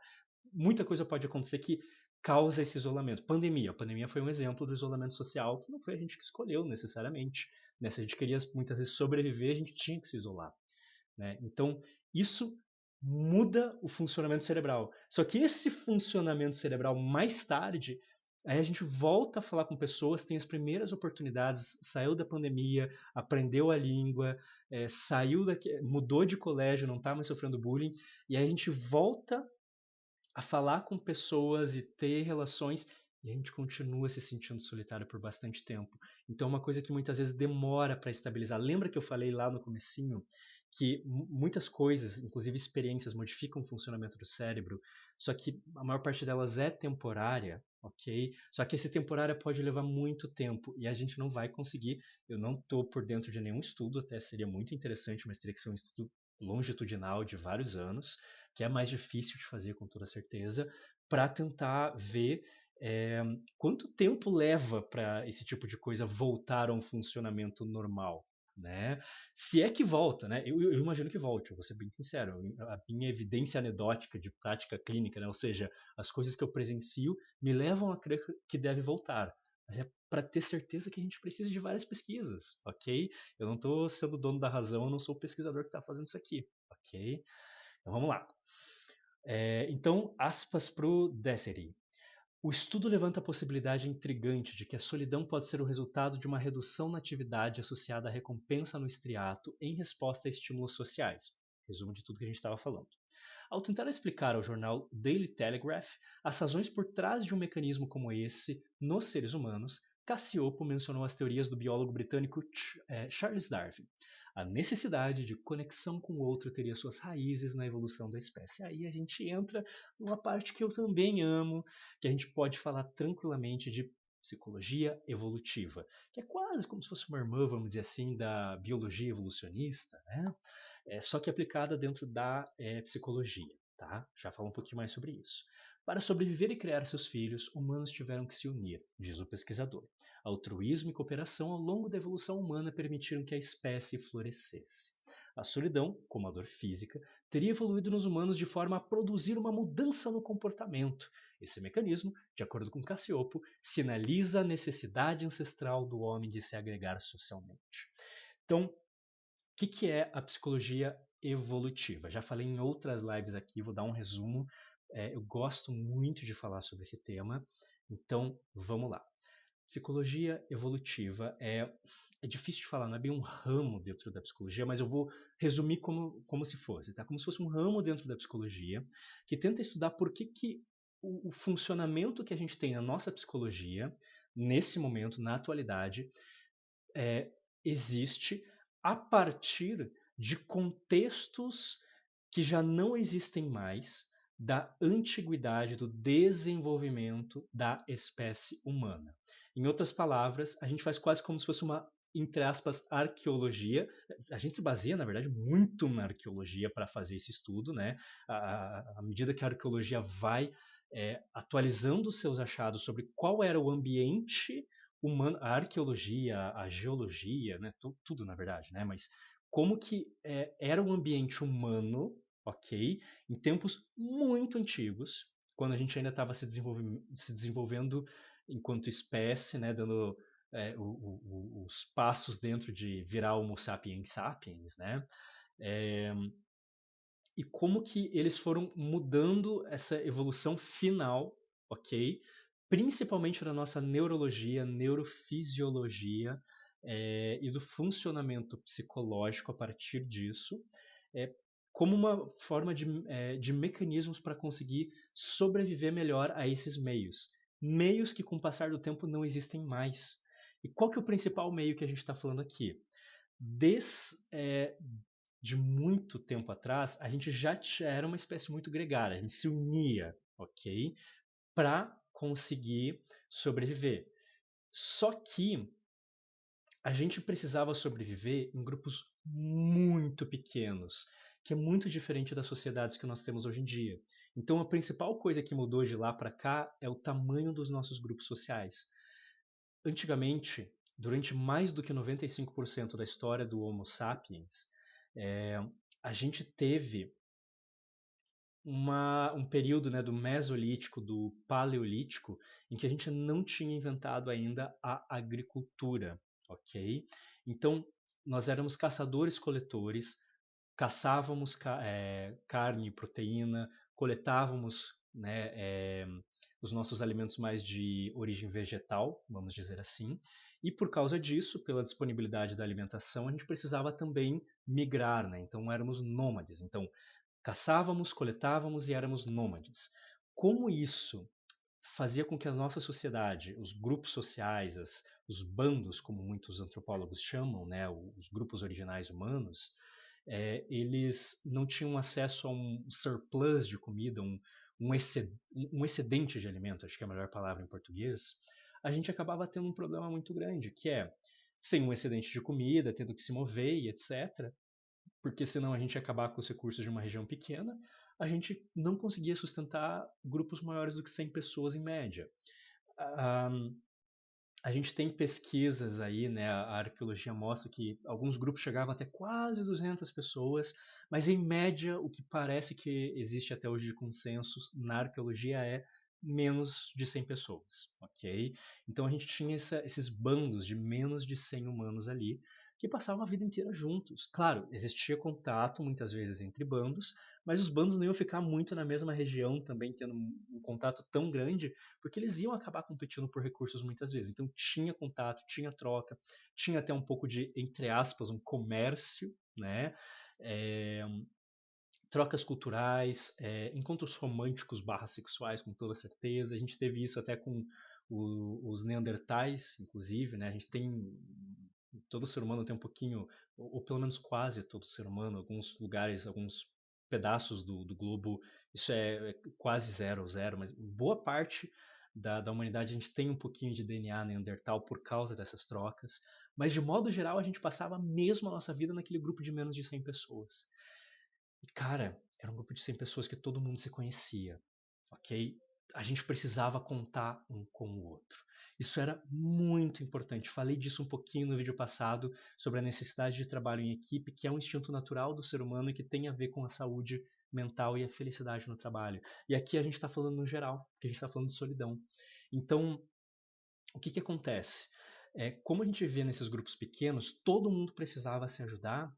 Muita coisa pode acontecer que causa esse isolamento. Pandemia. A pandemia foi um exemplo do isolamento social que não foi a gente que escolheu necessariamente. Né? Se a gente queria muitas vezes sobreviver, a gente tinha que se isolar. Né? Então, isso muda o funcionamento cerebral. Só que esse funcionamento cerebral, mais tarde, aí a gente volta a falar com pessoas, tem as primeiras oportunidades, saiu da pandemia, aprendeu a língua, mudou de colégio, não está mais sofrendo bullying, e aí a gente volta a falar com pessoas e ter relações e a gente continua se sentindo solitário por bastante tempo. Então é uma coisa que muitas vezes demora para estabilizar. Lembra que eu falei lá no comecinho que muitas coisas, inclusive experiências, modificam o funcionamento do cérebro, só que a maior parte delas é temporária, ok? Só que esse temporário pode levar muito tempo e a gente não vai conseguir. Eu não estou por dentro de nenhum estudo, até seria muito interessante, mas teria que ser um estudo longitudinal de vários anos, que é mais difícil de fazer com toda certeza, para tentar ver é, quanto tempo leva para esse tipo de coisa voltar a um funcionamento normal, né? Se é que volta, né? Eu imagino que volte, eu vou ser bem sincero. A minha evidência anedótica de prática clínica, né? Ou seja, as coisas que eu presencio me levam a crer que deve voltar. Mas é para ter certeza que a gente precisa de várias pesquisas, ok? Eu não estou sendo dono da razão, eu não sou o pesquisador que está fazendo isso aqui, ok? Então vamos lá. Então, aspas para o Dessery. O estudo levanta a possibilidade intrigante de que a solidão pode ser o resultado de uma redução na atividade associada à recompensa no estriato em resposta a estímulos sociais. Resumo de tudo que a gente estava falando. Ao tentar explicar ao jornal Daily Telegraph as razões por trás de um mecanismo como esse nos seres humanos, Cacioppo mencionou as teorias do biólogo britânico Charles Darwin. A necessidade de conexão com o outro teria suas raízes na evolução da espécie. Aí a gente entra numa parte que eu também amo, que a gente pode falar tranquilamente de psicologia evolutiva, que é quase como se fosse uma irmã, vamos dizer assim, da biologia evolucionista, né? Só que aplicada dentro da psicologia. Tá? Já falo um pouquinho mais sobre isso. Para sobreviver e criar seus filhos, humanos tiveram que se unir, diz o pesquisador. Altruísmo e cooperação ao longo da evolução humana permitiram que a espécie florescesse. A solidão, como a dor física, teria evoluído nos humanos de forma a produzir uma mudança no comportamento. Esse mecanismo, de acordo com Cacioppo, sinaliza a necessidade ancestral do homem de se agregar socialmente. Então, que é a psicologia evolutiva? Já falei em outras lives aqui, vou dar um resumo. Eu gosto muito de falar sobre esse tema, então vamos lá. Psicologia evolutiva é difícil de falar, não é bem um ramo dentro da psicologia, mas eu vou resumir como se fosse, tá? Como se fosse um ramo dentro da psicologia que tenta estudar por que o funcionamento que a gente tem na nossa psicologia, nesse momento, na atualidade, é, existe a partir de contextos que já não existem mais da antiguidade do desenvolvimento da espécie humana. Em outras palavras, a gente faz quase como se fosse uma, entre aspas, arqueologia. A gente se baseia, na verdade, muito na arqueologia para fazer esse estudo, né? À medida que a arqueologia vai atualizando os seus achados sobre qual era o ambiente humano, a arqueologia, a geologia, né, tudo na verdade, né, mas como que era o ambiente humano, ok, em tempos muito antigos, quando a gente ainda estava se desenvolvendo enquanto espécie, né, dando os passos dentro de virar Homo sapiens sapiens, né, é, e como que eles foram mudando essa evolução final, ok? Principalmente na nossa neurologia, neurofisiologia e do funcionamento psicológico a partir disso, é, como uma forma de mecanismos para conseguir sobreviver melhor a esses meios. Meios que com o passar do tempo não existem mais. E qual que é o principal meio que a gente está falando aqui? De muito tempo atrás, a gente já era uma espécie muito gregária, a gente se unia, ok? Para conseguir sobreviver. Só que a gente precisava sobreviver em grupos muito pequenos, que é muito diferente das sociedades que nós temos hoje em dia. Então, a principal coisa que mudou de lá para cá é o tamanho dos nossos grupos sociais. Antigamente, durante mais do que 95% da história do Homo sapiens, é, a gente teve um período, né, do Mesolítico, do Paleolítico, em que a gente não tinha inventado ainda a agricultura, ok? Então, nós éramos caçadores-coletores, caçávamos carne, proteína, coletávamos, né, os nossos alimentos mais de origem vegetal, vamos dizer assim, e por causa disso, pela disponibilidade da alimentação, a gente precisava também migrar, né? Então éramos nômades. Então caçávamos, coletávamos e éramos nômades. Como isso fazia com que a nossa sociedade, os grupos sociais, os bandos, como muitos antropólogos chamam, né, os grupos originais humanos, eles não tinham acesso a um surplus de comida, um excedente de alimento, acho que é a melhor palavra em português, a gente acabava tendo um problema muito grande, que é, sem um excedente de comida, tendo que se mover e etc., porque senão a gente ia acabar com os recursos de uma região pequena, a gente não conseguia sustentar grupos maiores do que 100 pessoas em média. Ah, a gente tem pesquisas aí, né? A arqueologia mostra que alguns grupos chegavam até quase 200 pessoas, mas em média o que parece que existe até hoje de consenso na arqueologia é menos de 100 pessoas, ok? Então a gente tinha esses bandos de menos de 100 humanos ali que passavam a vida inteira juntos. Claro, existia contato muitas vezes entre bandos, mas os bandos não iam ficar muito na mesma região também tendo um contato tão grande porque eles iam acabar competindo por recursos muitas vezes. Então tinha contato, tinha troca, tinha até um pouco de, entre aspas, um comércio, né? É, trocas culturais, encontros românticos barra sexuais, com toda certeza. A gente teve isso até com os neandertais, inclusive, né? A gente tem todo ser humano tem um pouquinho, ou pelo menos quase todo ser humano, alguns lugares, alguns pedaços do globo, isso é quase zero, zero, mas boa parte da humanidade a gente tem um pouquinho de DNA neandertal por causa dessas trocas, mas de modo geral a gente passava mesmo a nossa vida naquele grupo de menos de 100 pessoas. E cara, era um grupo de 100 pessoas que todo mundo se conhecia, ok? A gente precisava contar um com o outro. Isso era muito importante. Falei disso um pouquinho no vídeo passado sobre a necessidade de trabalho em equipe, que é um instinto natural do ser humano e que tem a ver com a saúde mental e a felicidade no trabalho. E aqui a gente está falando no geral, porque a gente está falando de solidão. Então, o que acontece? Como a gente vê nesses grupos pequenos, todo mundo precisava se ajudar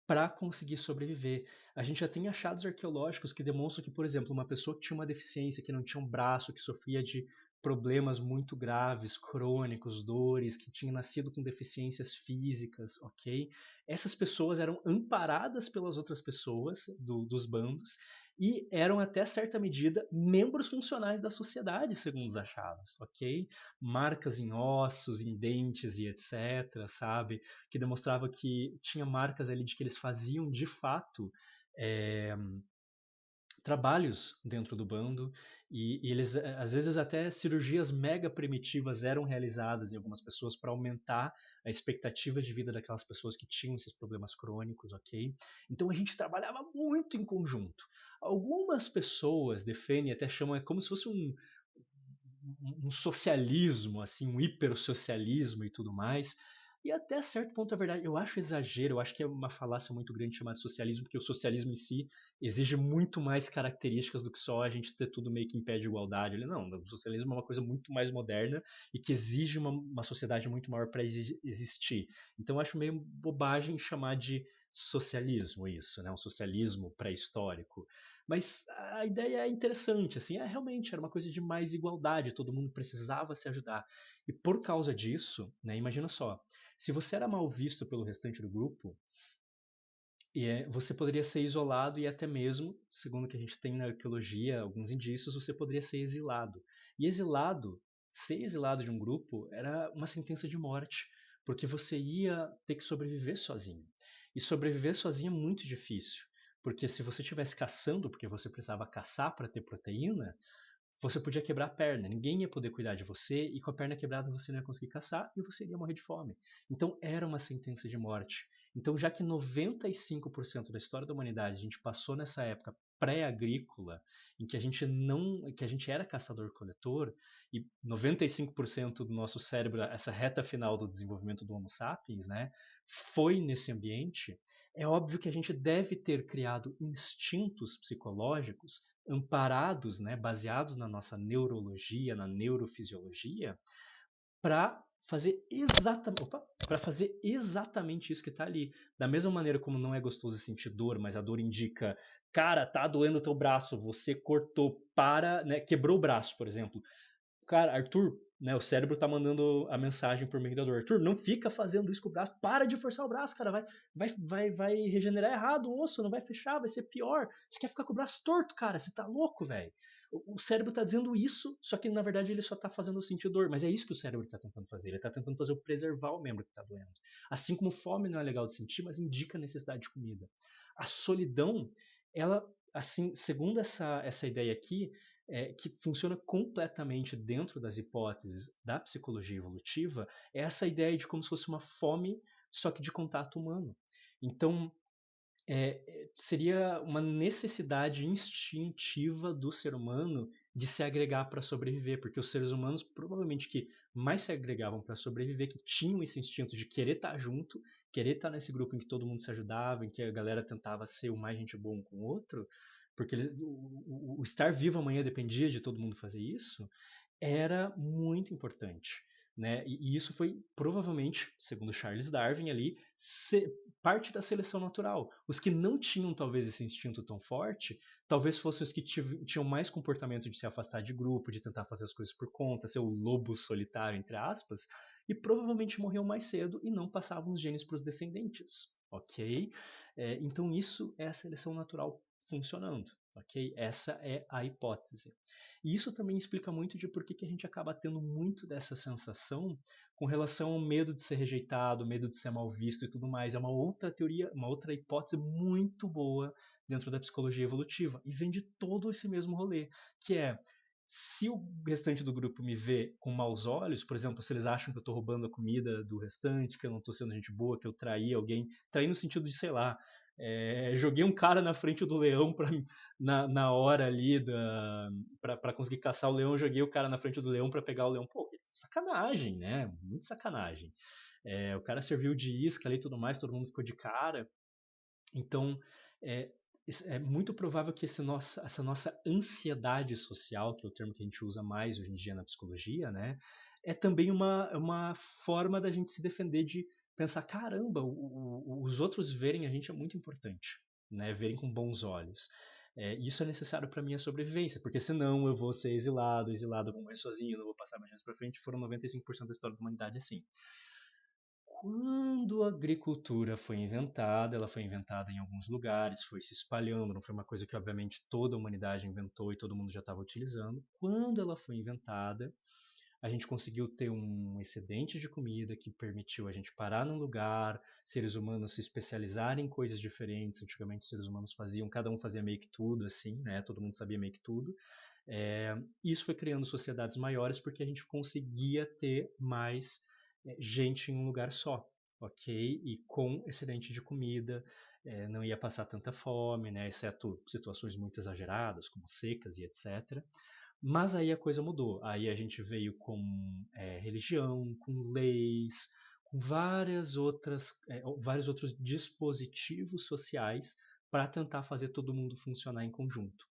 para conseguir sobreviver. A gente já tem achados arqueológicos que demonstram que, por exemplo, uma pessoa que tinha uma deficiência, que não tinha um braço, que sofria de problemas muito graves, crônicos, dores, que tinha nascido com deficiências físicas, ok? Essas pessoas eram amparadas pelas outras pessoas dos bandos e eram até certa medida membros funcionais da sociedade, segundo os achados, ok? Marcas em ossos, em dentes e etc, sabe? Que demonstrava que tinha marcas ali de que eles faziam de fato é, trabalhos dentro do bando e eles às vezes até cirurgias mega primitivas eram realizadas em algumas pessoas para aumentar a expectativa de vida daquelas pessoas que tinham esses problemas crônicos, ok? Então a gente trabalhava muito em conjunto. Algumas pessoas defendem até chamam é como se fosse um socialismo, assim, um hipersocialismo e tudo mais. E até certo ponto é verdade. Eu acho exagero, eu acho que é uma falácia muito grande chamar de socialismo, porque o socialismo em si exige muito mais características do que só a gente ter tudo meio que em pé de igualdade. Não, o socialismo é uma coisa muito mais moderna e que exige uma sociedade muito maior para existir. Então eu acho meio bobagem chamar de socialismo isso, né? Um socialismo pré-histórico. Mas a ideia é interessante, assim, realmente era uma coisa de mais igualdade, todo mundo precisava se ajudar. E por causa disso, né, imagina só, se você era mal visto pelo restante do grupo, você poderia ser isolado e até mesmo, segundo o que a gente tem na arqueologia, alguns indícios, você poderia ser exilado. E ser exilado de um grupo era uma sentença de morte, porque você ia ter que sobreviver sozinho. E sobreviver sozinho é muito difícil, porque se você estivesse caçando, porque você precisava caçar para ter proteína, você podia quebrar a perna, ninguém ia poder cuidar de você, e com a perna quebrada você não ia conseguir caçar e você iria morrer de fome. Então era uma sentença de morte. Então, já que 95% da história da humanidade a gente passou nessa época pré-agrícola, em que a gente não, que a gente era caçador-coletor, e 95% do nosso cérebro, essa reta final do desenvolvimento do Homo sapiens, né, foi nesse ambiente, é óbvio que a gente deve ter criado instintos psicológicos amparados, né, baseados na nossa neurologia, na neurofisiologia, para fazer exatamente isso que está ali. Da mesma maneira como não é gostoso sentir dor, mas a dor indica, cara, tá doendo o teu braço, você cortou, né, quebrou o braço, por exemplo. Cara, Arthur, né, o cérebro tá mandando a mensagem por meio da dor. Arthur, não fica fazendo isso com o braço. Para de forçar o braço, cara. Vai regenerar errado o osso, não vai fechar, vai ser pior. Você quer ficar com o braço torto, cara. Você tá louco, velho. O cérebro tá dizendo isso, só que na verdade ele só tá fazendo sentir dor. Mas é isso que o cérebro tá tentando fazer. Ele tá tentando fazer preservar o membro que tá doendo. Assim como fome não é legal de sentir, mas indica a necessidade de comida. A solidão, ela, assim, segundo essa ideia aqui, que funciona completamente dentro das hipóteses da psicologia evolutiva, é essa ideia de como se fosse uma fome, só que de contato humano. Então, seria uma necessidade instintiva do ser humano de se agregar para sobreviver, porque os seres humanos provavelmente que mais se agregavam para sobreviver, que tinham esse instinto de querer estar junto, querer estar nesse grupo em que todo mundo se ajudava, em que a galera tentava ser o mais gente boa um com o outro, porque o estar vivo amanhã dependia de todo mundo fazer isso, era muito importante. Né? E isso foi provavelmente, segundo Charles Darwin ali, parte da seleção natural. Os que não tinham talvez esse instinto tão forte, talvez fossem os que tinham mais comportamento de se afastar de grupo, de tentar fazer as coisas por conta, ser o lobo solitário, entre aspas, e provavelmente morriam mais cedo e não passavam os genes para os descendentes, ok? Então isso é a seleção natural funcionando, ok? Essa é a hipótese. E isso também explica muito de por que a gente acaba tendo muito dessa sensação com relação ao medo de ser rejeitado, medo de ser mal visto e tudo mais. É uma outra teoria, uma outra hipótese muito boa dentro da psicologia evolutiva e vem de todo esse mesmo rolê, que é se o restante do grupo me vê com maus olhos, por exemplo, se eles acham que eu estou roubando a comida do restante, que eu não estou sendo gente boa, que eu traí alguém, traí no sentido de, sei lá, joguei um cara na frente do leão na hora ali pra conseguir caçar o leão, eu joguei o cara na frente do leão pra pegar o leão. Pô, sacanagem, né? Muito sacanagem. O cara serviu de isca ali e tudo mais, todo mundo ficou de cara. Então, é, é muito provável que essa nossa ansiedade social, que é o termo que a gente usa mais hoje em dia na psicologia, né, é também uma forma da gente se defender de pensar, caramba, os outros verem a gente é muito importante, né, verem com bons olhos. Isso é necessário para minha sobrevivência, porque senão eu vou ser exilado, eu vou morrer sozinho, não vou passar mais anos para frente. Foram 95% da história da humanidade assim. Quando a agricultura foi inventada, ela foi inventada em alguns lugares, foi se espalhando, não foi uma coisa que obviamente toda a humanidade inventou e todo mundo já estava utilizando. Quando ela foi inventada, a gente conseguiu ter um excedente de comida que permitiu a gente parar num lugar, seres humanos se especializarem em coisas diferentes. Antigamente os seres humanos faziam, cada um fazia meio que tudo, assim, né? Todo mundo sabia meio que tudo. Isso foi criando sociedades maiores porque a gente conseguia ter mais gente em um lugar só, ok? E com excedente de comida, não ia passar tanta fome, né? Exceto situações muito exageradas, como secas e etc. Mas aí a coisa mudou. Aí a gente veio com religião, com leis, com vários outros dispositivos sociais para tentar fazer todo mundo funcionar em conjunto.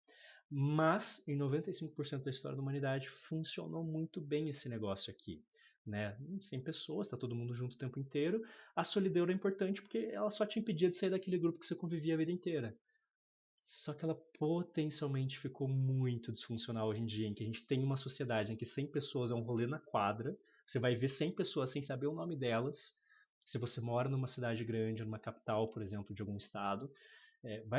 Mas em 95% da história da humanidade funcionou muito bem esse negócio aqui. Né? 100 pessoas, está todo mundo junto o tempo inteiro. A solidão era importante porque ela só te impedia de sair daquele grupo que você convivia a vida inteira. Só que ela potencialmente ficou muito disfuncional hoje em dia, em que a gente tem uma sociedade em que 100 pessoas é um rolê na quadra, você vai ver 100 pessoas sem saber o nome delas. Se você mora numa cidade grande, numa capital, por exemplo, de algum estado,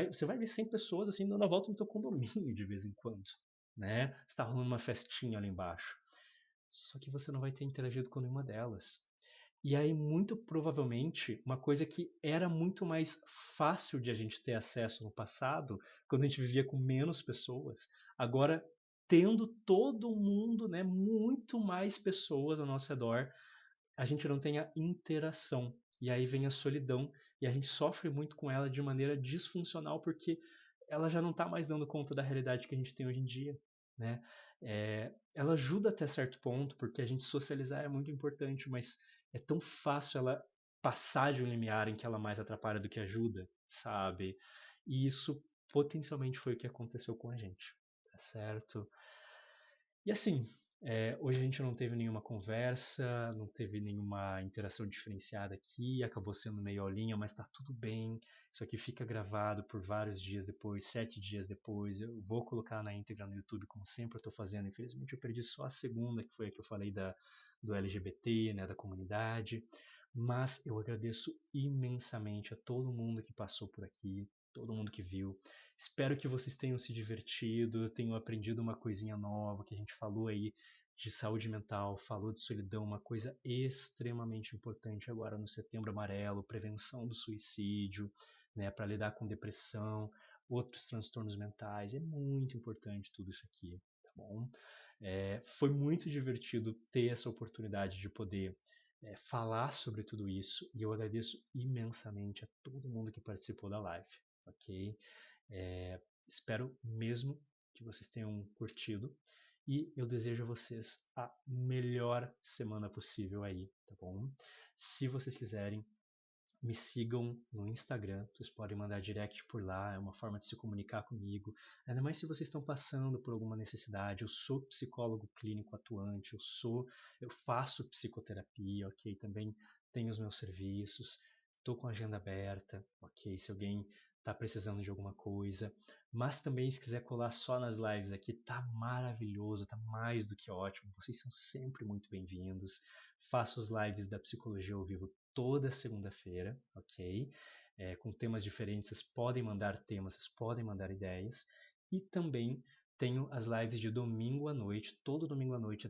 você vai ver 100 pessoas assim dando a volta no teu condomínio de vez em quando, né? Está rolando uma festinha ali embaixo. Só que você não vai ter interagido com nenhuma delas. E aí, muito provavelmente, uma coisa que era muito mais fácil de a gente ter acesso no passado, quando a gente vivia com menos pessoas, agora tendo todo mundo, né, muito mais pessoas ao nosso redor, a gente não tem a interação. E aí vem a solidão, e a gente sofre muito com ela de maneira disfuncional, porque ela já não está mais dando conta da realidade que a gente tem hoje em dia. Né? Ela ajuda até certo ponto, porque a gente socializar é muito importante, mas é tão fácil ela passar de um limiar em que ela mais atrapalha do que ajuda, sabe? E isso potencialmente foi o que aconteceu com a gente, tá certo? E assim, hoje a gente não teve nenhuma conversa, não teve nenhuma interação diferenciada aqui, acabou sendo meio aulinha, mas tá tudo bem. Isso aqui fica gravado por vários dias depois, 7 dias depois. Eu vou colocar na íntegra no YouTube, como sempre eu estou fazendo. Infelizmente eu perdi só a segunda, que foi a que eu falei do LGBT, né, da comunidade. Mas eu agradeço imensamente a todo mundo que passou por aqui, todo mundo que viu. Espero que vocês tenham se divertido, tenham aprendido uma coisinha nova, que a gente falou aí de saúde mental, falou de solidão, uma coisa extremamente importante agora no Setembro Amarelo, prevenção do suicídio, né, para lidar com depressão, outros transtornos mentais. É muito importante tudo isso aqui, tá bom? Foi muito divertido ter essa oportunidade de poder falar sobre tudo isso e eu agradeço imensamente a todo mundo que participou da live, ok? Espero mesmo que vocês tenham curtido e eu desejo a vocês a melhor semana possível aí, tá bom? Se vocês quiserem, me sigam no Instagram, vocês podem mandar direct por lá, é uma forma de se comunicar comigo. Ainda mais se vocês estão passando por alguma necessidade. Eu sou psicólogo clínico atuante, eu faço psicoterapia, ok? Também tenho os meus serviços, estou com a agenda aberta, ok? Se alguém está precisando de alguma coisa. Mas também, se quiser colar só nas lives aqui, tá maravilhoso, tá mais do que ótimo. Vocês são sempre muito bem-vindos. Faço as lives da Psicologia ao Vivo toda segunda-feira, ok? Com temas diferentes, vocês podem mandar temas, vocês podem mandar ideias. E também tenho as lives de domingo à noite, todo domingo à noite,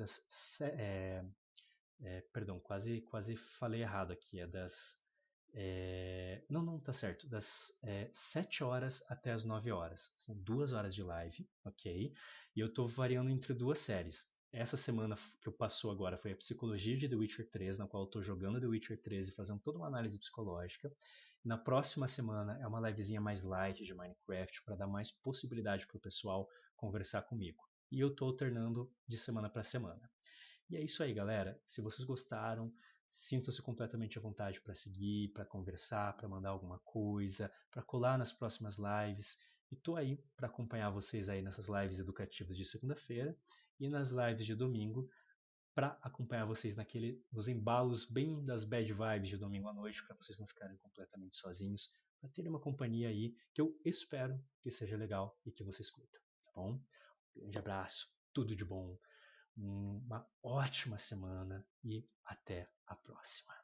perdão, quase falei errado aqui, não, tá certo, das 7 horas até as 9 horas. São 2 horas de live, ok? E eu tô variando entre duas séries. Essa semana que eu passou agora foi a psicologia de The Witcher 3, na qual eu tô jogando The Witcher 3 e fazendo toda uma análise psicológica. Na próxima semana é uma livezinha mais light de Minecraft para dar mais possibilidade para o pessoal conversar comigo. E eu tô alternando de semana para semana. E é isso aí, galera. Se vocês gostaram, sintam-se completamente à vontade para seguir, para conversar, para mandar alguma coisa, para colar nas próximas lives. E tô aí para acompanhar vocês aí nessas lives educativas de segunda-feira e nas lives de domingo para acompanhar vocês nos embalos bem das bad vibes de domingo à noite, para vocês não ficarem completamente sozinhos, para terem uma companhia aí que eu espero que seja legal e que vocês curtam, tá bom? Um grande abraço, tudo de bom. Uma ótima semana e até a próxima.